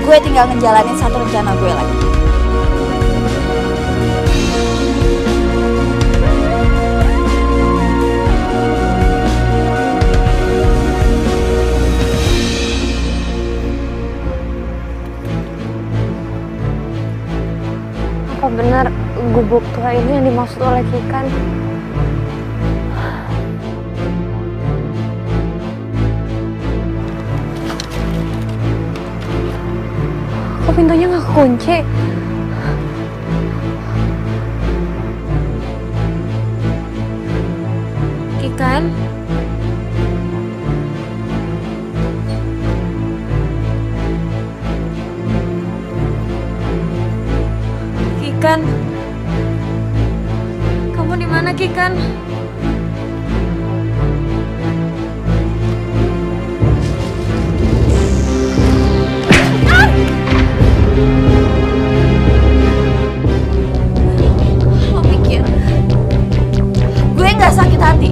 gue tinggal ngejalanin satu rencana gue lagi. Apa benar gubuk tua ini yang dimaksud oleh Kikan? Kok pintunya nggak kunci? Kikan? Kikan? Kamu di mana Kikan? Lo pikir gue nggak sakit hati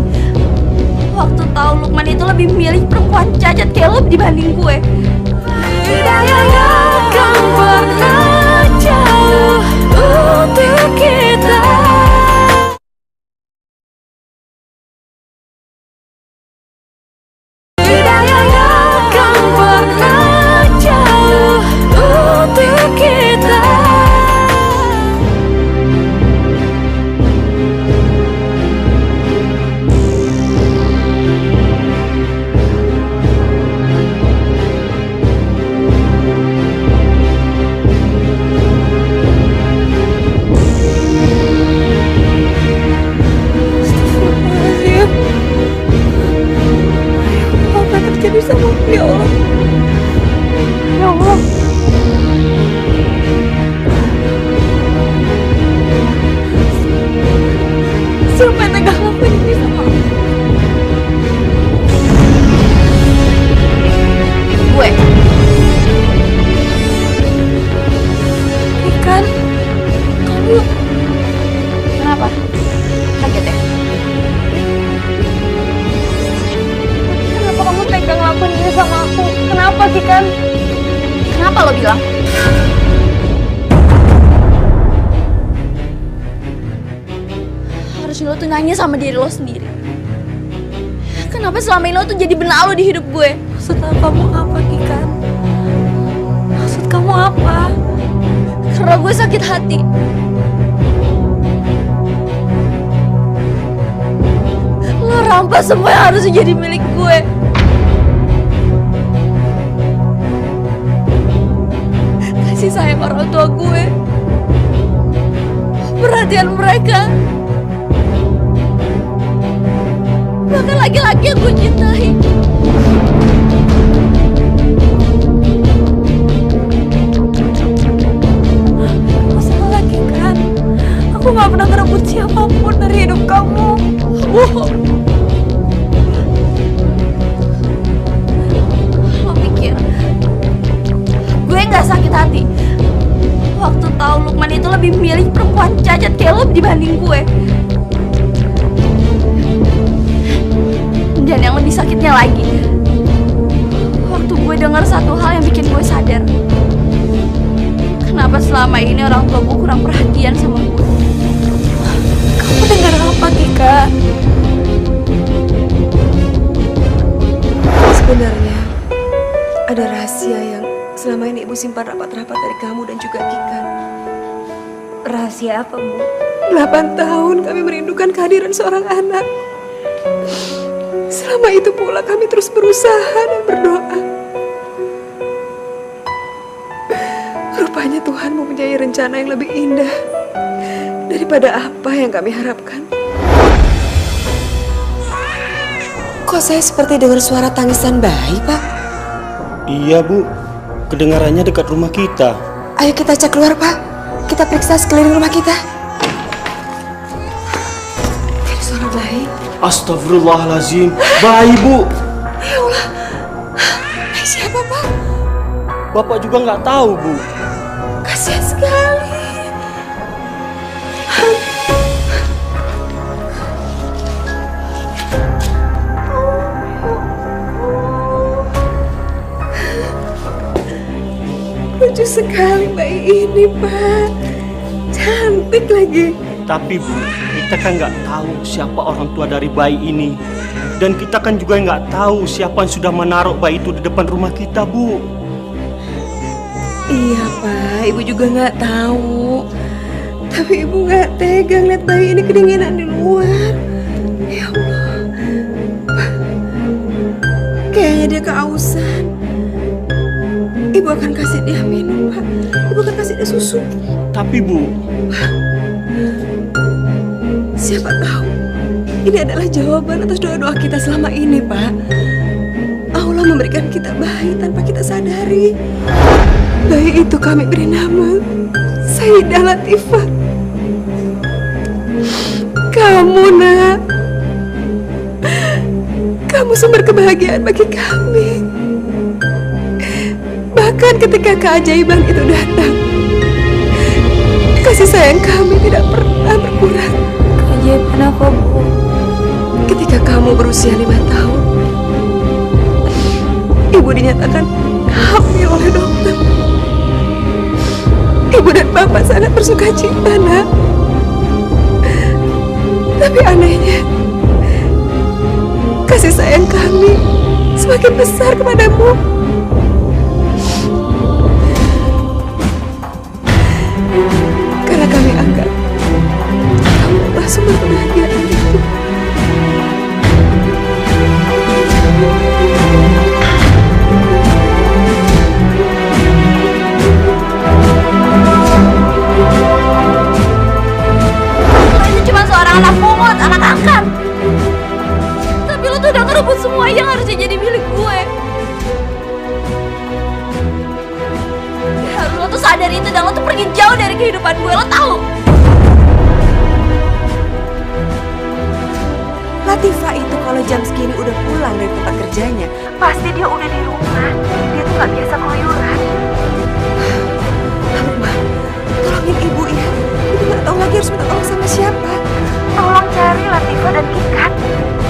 waktu tahu Lukman itu lebih milih perempuan cacat kayak lo dibanding gue? Tidak akan pernah jauh untuk kita. Tidak akan pernah jauh untuk kita. lo tuh nanya sama diri lo sendiri. Kenapa selama ini lo tuh jadi benalu di hidup gue? Maksud kamu apa, Kikan? Maksud kamu apa? Karena gue sakit hati. Lo rampas semua yang harusnya jadi milik gue. Kasih sayang orang tua gue, perhatian mereka, bahkan laki-laki yang gue cintai. Kamu salah, Kikan. Aku gak pernah ngerebut siapapun dari hidup kamu. Lo pikir gue gak sakit hati waktu tahu Lukman itu lebih milih perempuan cacat kayak lo dibanding gue? Dan yang lebih sakitnya lagi, waktu gue dengar satu hal yang bikin gue sadar, kenapa selama ini orang tua gue kurang perhatian sama gue. Kamu dengar apa, Kika? Sebenarnya ada rahasia yang selama ini ibu simpan rapat-rapat dari kamu dan juga Kikan. Rahasia apa, Bu? 8 tahun kami merindukan kehadiran seorang anak. Selama itu pula kami terus berusaha dan berdoa. Rupanya Tuhan mempunyai rencana yang lebih indah daripada apa yang kami harapkan. Kok saya seperti dengar suara tangisan bayi, Pak? Iya, Bu. Kedengarannya dekat rumah kita. Ayo kita cek keluar, Pak. Kita periksa sekeliling rumah kita. Ada suara bayi. Astagfirullahalazim. Bayi, Bu. Ya Allah. Bayi siapa, Pak? Bapak juga nggak tahu, Bu. Kasihan sekali. Lucu sekali bayi ini, Pak. Cantik lagi. Tapi, Bu, kita kan nggak tahu siapa orang tua dari bayi ini. Dan kita kan juga nggak tahu siapa yang sudah menaruh bayi itu di depan rumah kita, Bu. Iya, Pak. Ibu juga nggak tahu. Tapi ibu nggak tega ngeliat bayi ini kedinginan di luar. Ya Allah. Pak, kayaknya dia kehausan. Ibu akan kasih dia minum, Pak. Ibu akan kasih dia susu. Tapi, Bu, Pak, siapa tahu ini adalah jawaban atas doa-doa kita selama ini, Pak. Allah memberikan kita bayi tanpa kita sadari. Bayi itu kami beri nama Sayyidah Latifah. Kamu, Nak. Kamu sumber kebahagiaan bagi kami. Bahkan ketika keajaiban itu datang, kasih sayang kami tidak pernah berkurang. Keajaiban apa, Bu? Ketika kamu berusia 5 tahun, ibu dinyatakan hamil oleh dokter. Ibu dan bapak sangat bersuka cita, Nak. Tapi anehnya, kasih sayang kami semakin besar kepadamu. Karena kami anggap kamulah sumber kebahagiaan itu. Lo itu cuma seorang anak pungut, anak angkat. Tapi lo tuh udah ngerebut semua yang harusnya jadi milik gue. Harus lo tuh sadar itu dan lo tuh pergi jauh dari kehidupan gue, lo tahu? Latifah itu kalau jam segini udah pulang dari tempat kerjanya, pasti dia udah di rumah. Dia tuh gak biasa keluyuran. Mbak, tolongin ibu ya. Ibu gak tahu lagi harus minta tolong sama siapa. Tolong cari Latifah dan Kikan.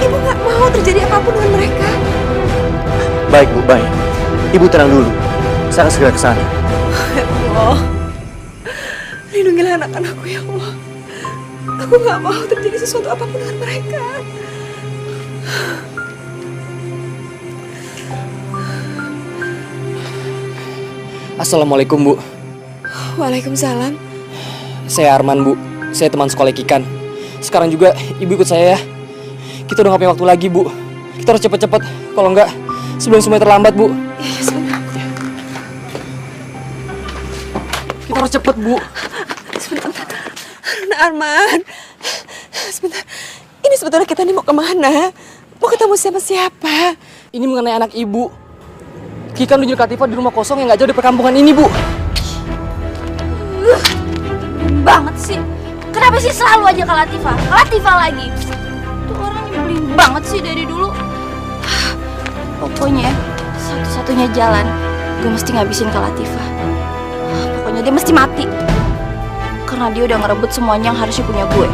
Ibu gak mau terjadi apapun dengan mereka. Baik, Bu, baik. Ibu tenang dulu. Saya akan segera ke sana. Ya Allah, lindungilah anak-anakku ya Allah. Aku nggak mau terjadi sesuatu apapun dengan mereka. Assalamualaikum, Bu. Waalaikumsalam. Saya Arman, Bu. Saya teman sekolah Kikan. Sekarang juga Ibu ikut saya ya. Kita udah gak punya waktu lagi, Bu. Kita harus cepet-cepet. Kalau enggak, sebelum semuanya terlambat, Bu. Iya, sebentar. Kita harus cepet, Bu. Sebentar. Arman. Sebentar. Ini sebetulnya kita nih mau kemana? Mau ketemu siapa-siapa? Ini mengenai anak Ibu. Kikan udah Latifah di rumah kosong yang gak jauh dari perkampungan ini, Bu. Banget sih. Kenapa sih selalu aja ke Latifah? Latifah lagi. Tuh orang nyebelin banget sih dari dulu. Pokoknya satu-satunya jalan gue mesti ngabisin ke Latifah. Pokoknya dia mesti mati. Karena dia udah ngerebut semuanya yang harusnya punya gue.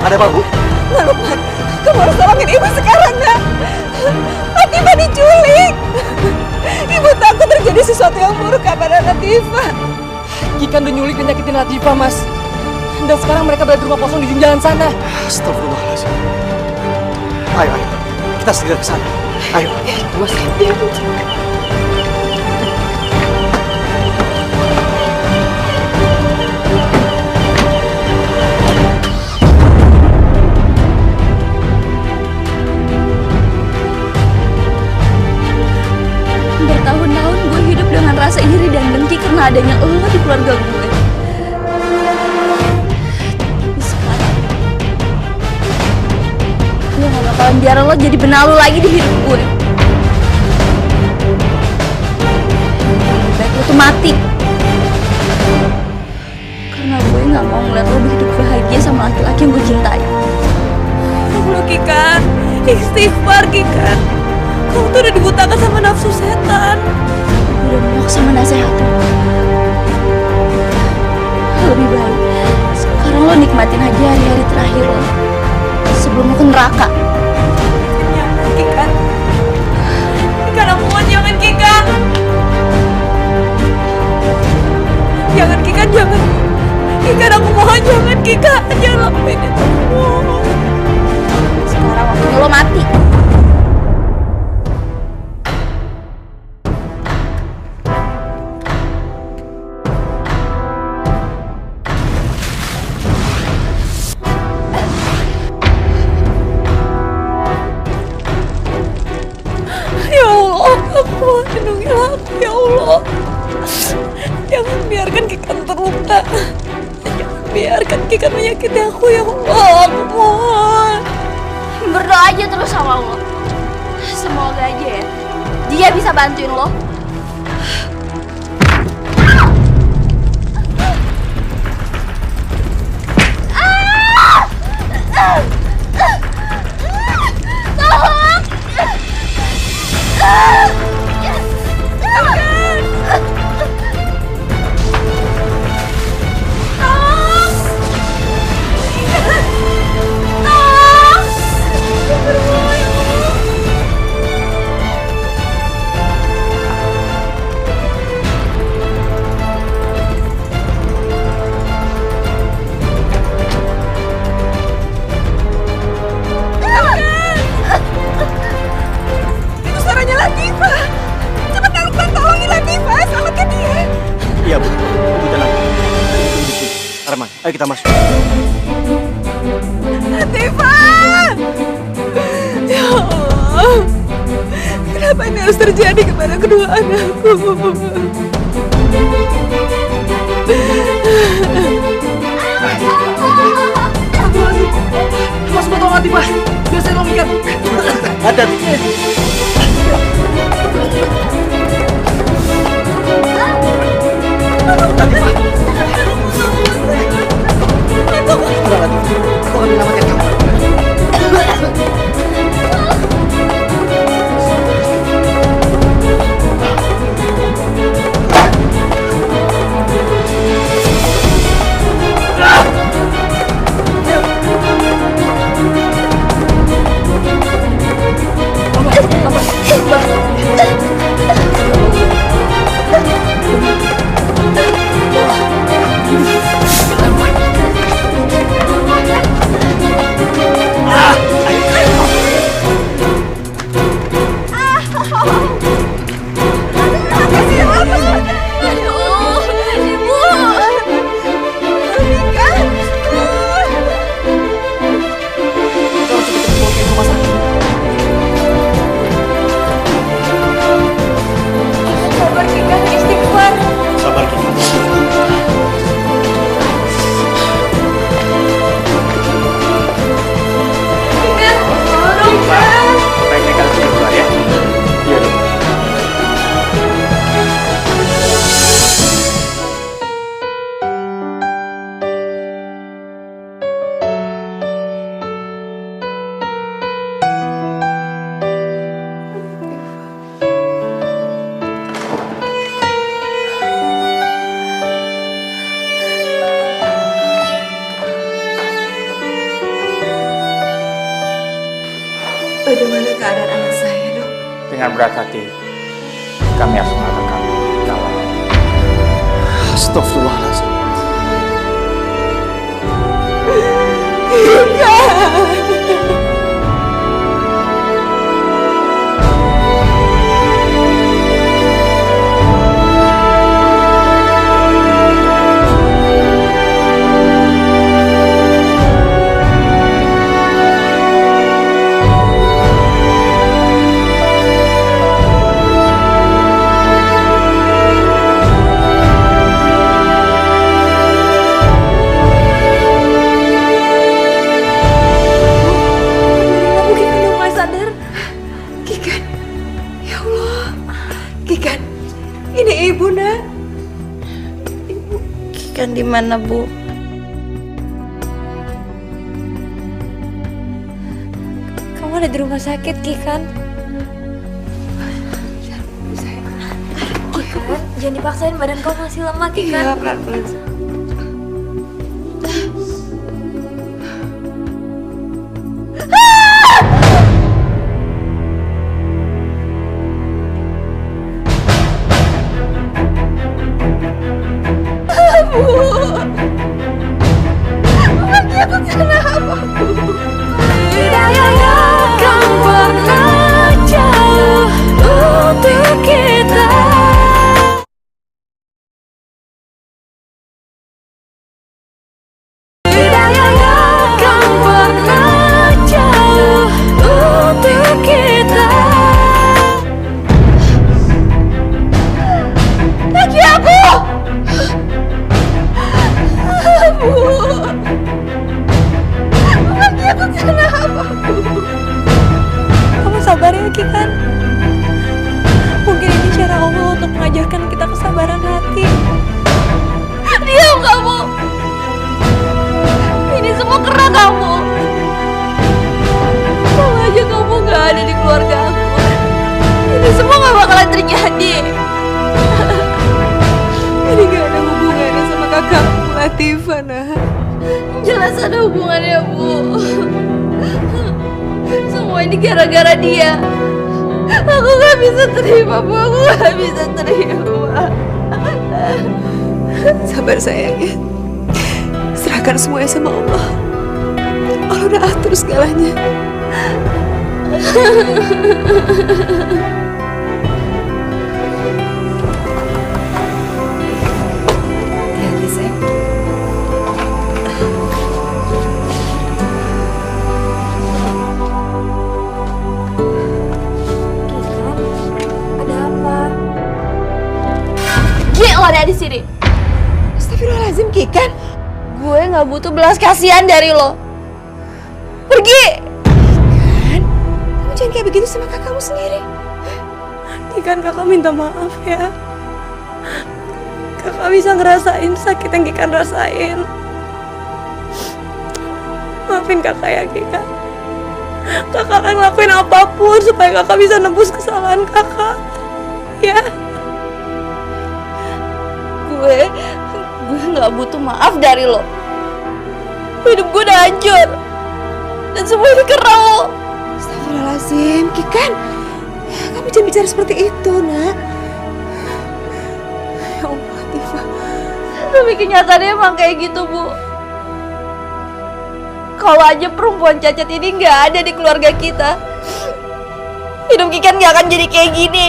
Ada apa, Bu? Nah, Lukman, kamu harus tolongin ibu sekarang, nak. Latifah diculik. Ibu takut terjadi sesuatu yang buruk kepada Latifah. Kikan udah nyulik dan nyakitin Latifah, Mas. Dan sekarang mereka berada di rumah kosong di ujung jalan sana. Astagfirullahaladzim. Ayo, kita segera ke sana. Ayo. Mas. Bertahun-tahun gue hidup dengan rasa iri dan dengki karena adanya lo di keluarga gue. Tapi sekarang gue gak bakalan biarin lo jadi benalu lagi di hidup gue. Lebih baik lo tuh mati. Karena gue gak mau ngeliat lo hidup bahagia sama laki-laki yang gue cintai. Allah, Kikan. Istighfar, Kikan. Kamu tuh udah dibutakan sama nafsu setan. Udah menolak sama nasihat lo. Lebih baik sekarang lo nikmatin aja hari-hari terakhir lo sebelum lo ke neraka. Jangan, Kikan. Kikan, aku mohon jangan, Kikan. Jangan, Kikan, jangan. Kikan, aku mohon jangan, Kikan. Jangan lakuin itu. Sekarang waktunya lo mati. Ya Allah, aku mohon lindungilah aku, ya Allah. Jangan biarkan Kikan terluka. Jangan biarkan Kikan menyakiti aku, ya Allah. Aku mohon. Berdoa aja terus sama lo. Semoga aja ya dia bisa bantuin lo. Ayo kita masuk. Latifah! Ya Allah, kenapa ini harus terjadi kepada kedua anakku? Mas, potong Latifah. Biar saya nolongin. Hati-hati. Bagaimana keadaan anak saya, Dok? Dengan berat hati, kami harus mengatakan kalau Astagfirullahaladzim. Kikan di mana, Bu? Kamu ada di rumah sakit, Kikan. Kikan, jangan dipaksain, badan kamu masih lemah, Kikan. Iya, pelan-pelan. Kamu sabar ya, Kikan. Mungkin ini cara Allah untuk mengajarkan kita kesabaran hati. Diam kamu. Ini semua karena kamu. Kalau aja kamu gak ada di keluarga aku, ini semua gak bakalan terjadi. Ini gak ada hubungannya sama kakakmu, Latifah, nah. Jelas ada hubungannya, Bu. Semua ini gara-gara dia. Aku gak bisa terima, Bu. Aku gak bisa terima. Sabar sayang ya. Serahkan semuanya sama Allah. Allah udah atur segalanya. Hati-hati sayang. ada di sini. Astagfirullahaladzim, Kikan. Gue nggak butuh belas kasihan dari lo. Pergi. Kikan, kamu jangan kayak begitu sama kakakmu sendiri. Kikan, kakak minta maaf ya. Kakak bisa ngerasain sakit yang Kikan rasain. Maafin kakak ya, Kikan. Kakak akan ngelakuin apapun supaya kakak bisa nebus kesalahan kakak. Ya. Gue nggak butuh maaf dari lo. Hidup gue udah hancur dan semua ini karena lo. Astagfirullahaladzim, Kikan. Kamu jangan bicara seperti itu, nak. Ya Allah, Tifa. Tapi kenyataannya emang kayak gitu, Bu. Kalau aja perempuan cacat ini nggak ada di keluarga kita, hidup Kikan nggak akan jadi kayak gini.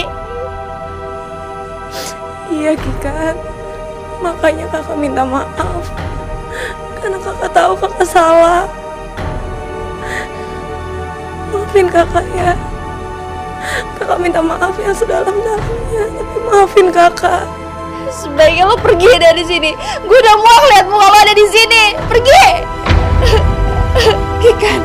Iya, Kikan. Makanya kakak minta maaf. Karena kakak tahu kakak salah. Maafin kakak ya. Kakak minta maaf yang sedalam-dalamnya. Tapi maafin kakak. Sebaiknya lo pergi dari sini. Gue udah muak lihat muka lo ada di sini. Pergi. Kikan.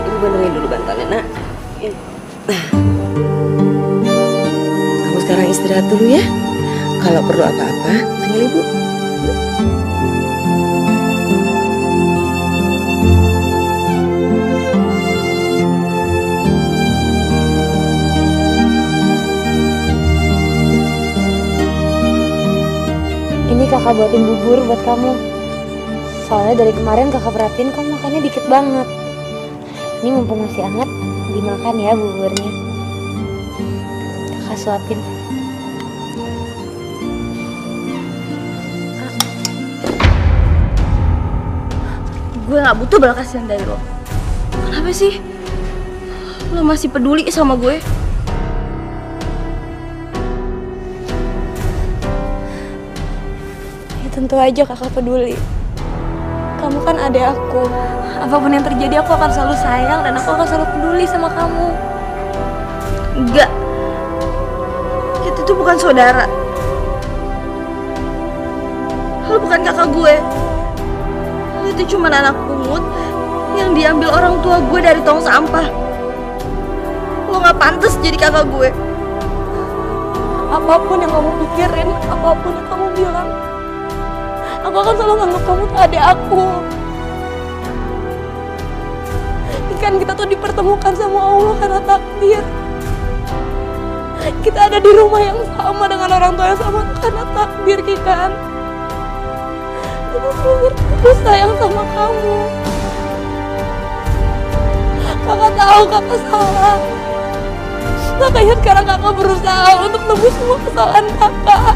Ibu benerin dulu bantalnya, nak. Kamu sekarang istirahat dulu ya. Kalau perlu apa-apa, panggil ibu. Ini kakak buatin bubur buat kamu. Soalnya dari kemarin kakak perhatiin kamu makannya dikit banget. Ini mumpung masih hangat, dimakan ya buburnya. Kakak suapin. Gue gak butuh belas kasihan dari lo. Kenapa sih lo masih peduli sama gue? Ya tentu aja kakak peduli. Kamu kan adik aku. Apapun yang terjadi aku akan selalu sayang dan aku akan selalu peduli sama kamu. Enggak. Itu tuh bukan saudara. Lo bukan kakak gue. Lo itu cuma anak pungut yang diambil orang tua gue dari tong sampah. Lo gak pantas jadi kakak gue. Apapun yang kamu pikirin, apapun yang kamu bilang, aku akan selalu nganggap kamu tuh adik aku. Kan kita tuh dipertemukan sama Allah karena takdir. Kita ada di rumah yang sama dengan orang tua yang sama karena takdir, Kikan. Aku sayang sama kamu. Kakak tahu kakak salah. Makanya sekarang kakak berusaha untuk nebus semua kesalahan kakak.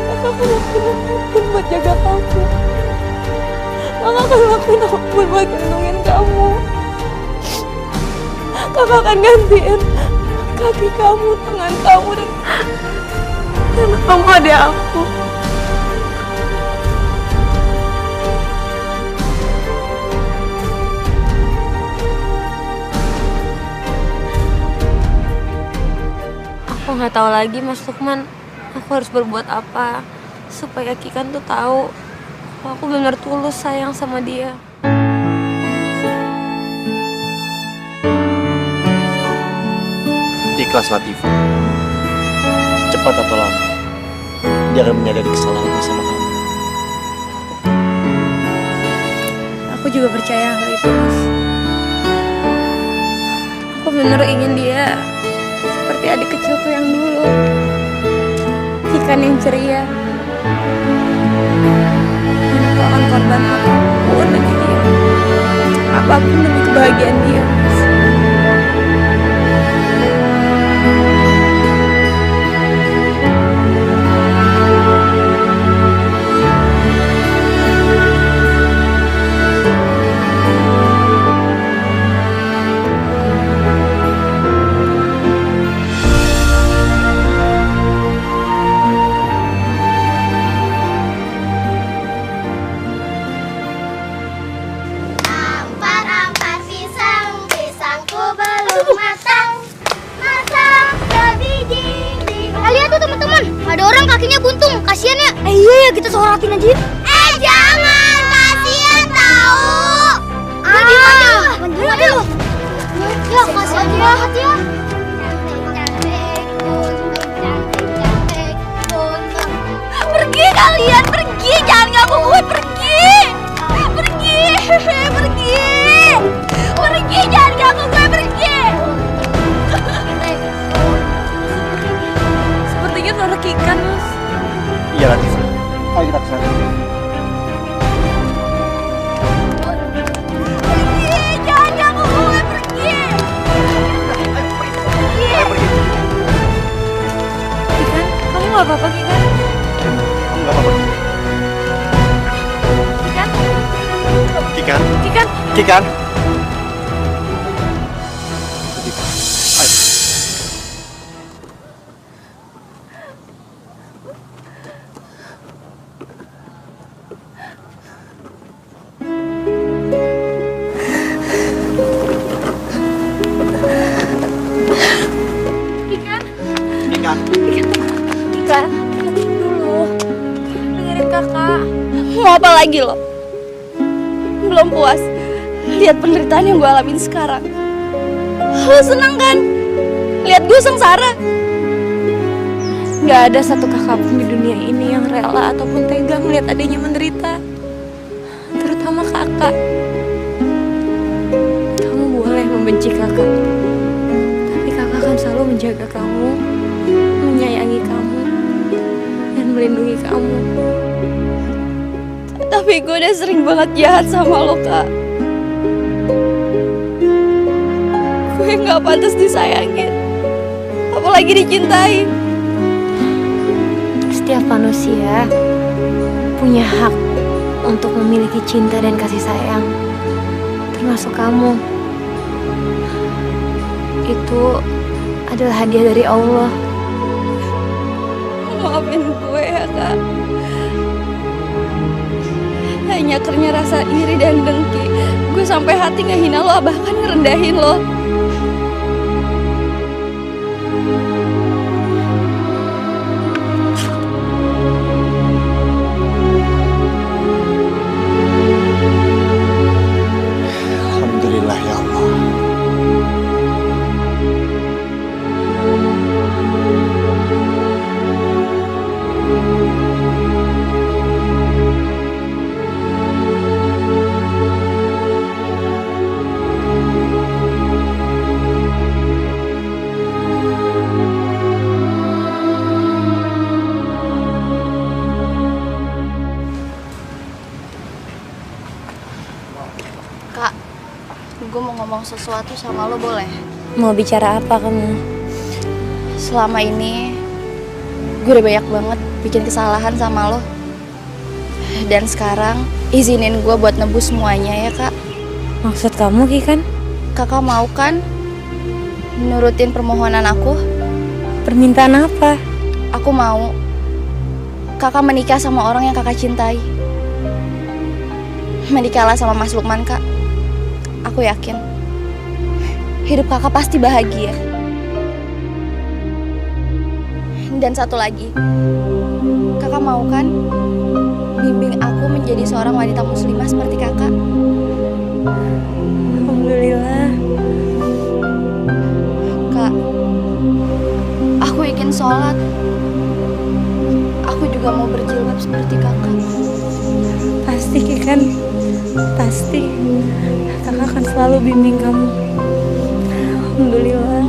Kakak akan lakuin apapun buat jaga kamu. Kakak akan lakuin apapun buat lindungin kamu. Kakak akan gantiin kaki kamu, tangan kamu, dan kamu adik aku. Aku nggak tahu lagi, Mas Lukman. Aku harus berbuat apa supaya Kikan tuh tahu kalau aku benar tulus sayang sama dia. Ikhlas Latifah. Cepat atau lambat, dia akan menyadari kesalahannya sama kamu. Aku juga percaya hal itu, Mas. Aku bener ingin dia seperti adik kecilku yang dulu. Kikan yang ceria. Aku akan korban apapun demi dia. Apapun demi kebahagiaan dia, Mas. kita shoratin aja yuk. Jangan, kasihan tahu. Aduh, ya kasihan banget ya. Pergi kalian, pergi, jangan ganggu gue, pergi, jangan ganggu gue, pergi. Sepertinya suara Kikan, Mas. Iya Latifah, ayo kita ke sana. Jangan ganggu gue, pergi. Kikan, kamu gak apa-apa, Kikan? Kamu gak apa-apa. Kikan? Kikan? Kikan? Kikan? Kikan, dulu. Dengerin kakak. Mau apa lagi lo? Belum puas lihat penderitaan yang gue alamin sekarang. Lo seneng kan? Lihat gue sengsara. Gak ada satu kakak pun di dunia ini yang rela ataupun tega melihat adiknya menderita. Terutama kakak. Kamu boleh membenci kakak, tapi kakak akan selalu menjaga kamu, menyayangi kamu, dan melindungi kamu. Tapi gue udah sering banget jahat sama lo, Kak. Gue gak pantas disayangin, apalagi dicintai. Setiap manusia punya hak untuk memiliki cinta dan kasih sayang, termasuk kamu. Itu adalah hadiah dari Allah. Maafin gue ya, Kak. Hanya karena rasa iri dan dengki, gue sampai hati ngehina lo, bahkan ngerendahin lo. Alhamdulillah ya Allah. Kak, gue mau ngomong sesuatu sama lo, boleh? Mau bicara apa kamu? Selama ini gue udah banyak banget bikin kesalahan sama lo. Dan sekarang izinin gue buat nebus semuanya ya, Kak. Maksud kamu, Kikan? Kakak mau kan nurutin permohonan aku? Permintaan apa? Aku mau kakak menikah sama orang yang kakak cintai. Menikahlah sama Mas Lukman, Kak. Aku yakin hidup kakak pasti bahagia. Dan satu lagi, kakak mau kan bimbing aku menjadi seorang wanita muslimah seperti kakak? Alhamdulillah. Kak, aku ingin sholat. Aku juga mau berjilbab seperti kakak. Pasti, Kikan. Pasti. Kakak akan selalu bimbing kamu. Alhamdulillah.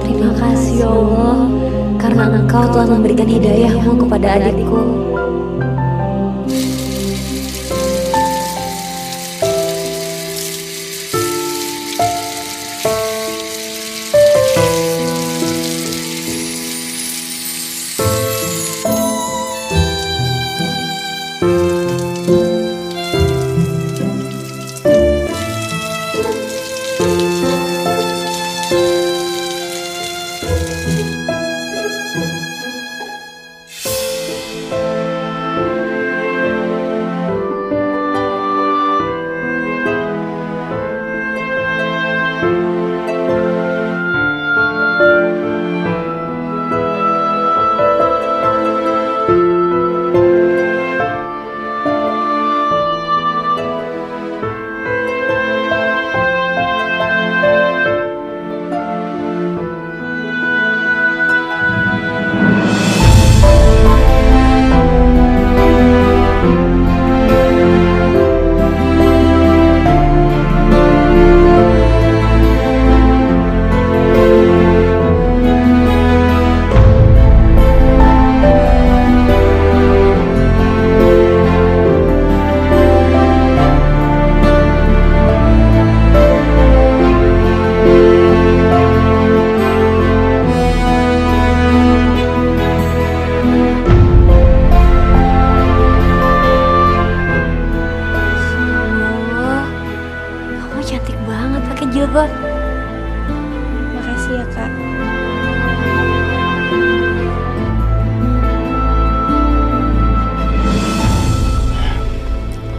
Terima kasih ya Allah, karena Engkau telah memberikan hidayah-Mu kepada adikku.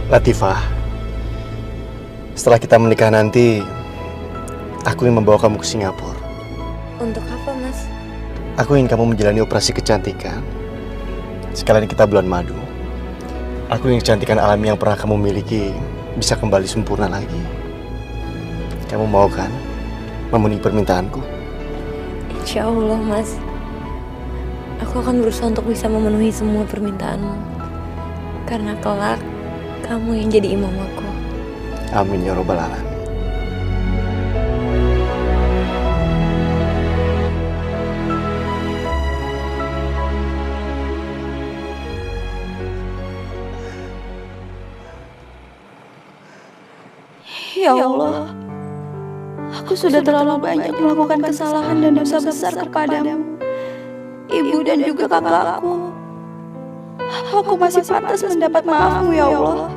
Latifah, setelah kita menikah nanti, aku ingin membawa kamu ke Singapura. Untuk apa, Mas? Aku ingin kamu menjalani operasi kecantikan. Sekalian kita bulan madu. Aku ingin kecantikan alami yang pernah kamu miliki bisa kembali sempurna lagi. Kamu mau kan memenuhi permintaanku? Insya Allah, Mas. Aku akan berusaha untuk bisa memenuhi semua permintaanmu. Karena kelak, kamu yang jadi imam aku. Amin ya robbal alamin. Ya Allah, aku sudah terlalu banyak melakukan kesalahan dan dosa besar kepadamu, ibu dan juga kakakku. Aku masih pantas mendapat maaf-Mu ya Allah.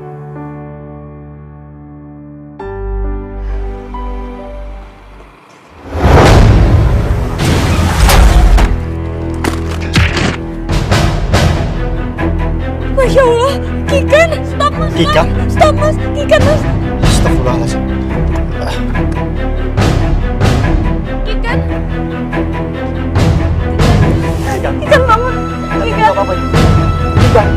Masya Allah, Kikan, stop Mas. Kikan? Stop Mas, Kikan Mas. Astagfirullahaladzim. Kikan. Kikan. Kikan bangun. Kikan. Kikan.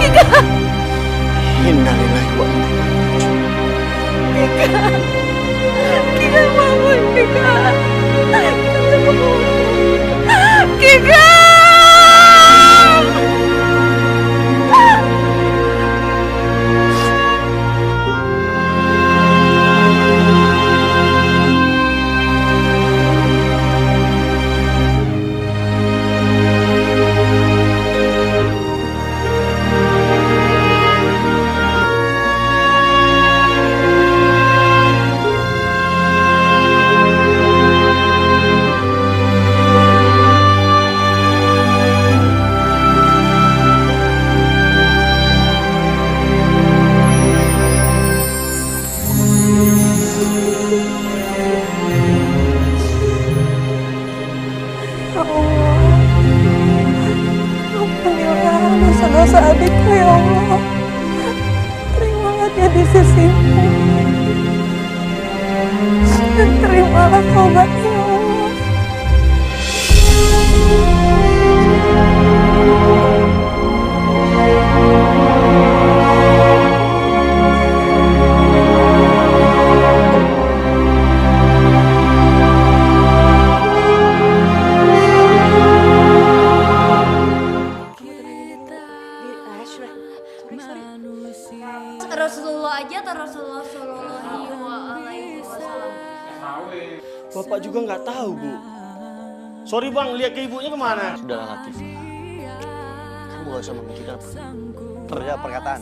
Kak. Innalillahi wa inna ilaihi raji'un. Kikan bangun, Kikan. Kikan bangun. Kikan. Dosa adikku ya Allah, terimalah dia di sisimu dan terimalah taubatnya ya Allah. Rasulullah aja atau Rasulullah Shallallahu Alaihi Wasallam. Bapak juga nggak tahu, Bu. Sorry Bang, lihat ke ibunya kemana? Sudahlah Latif. Kamu gak usah memikirkan perkataan.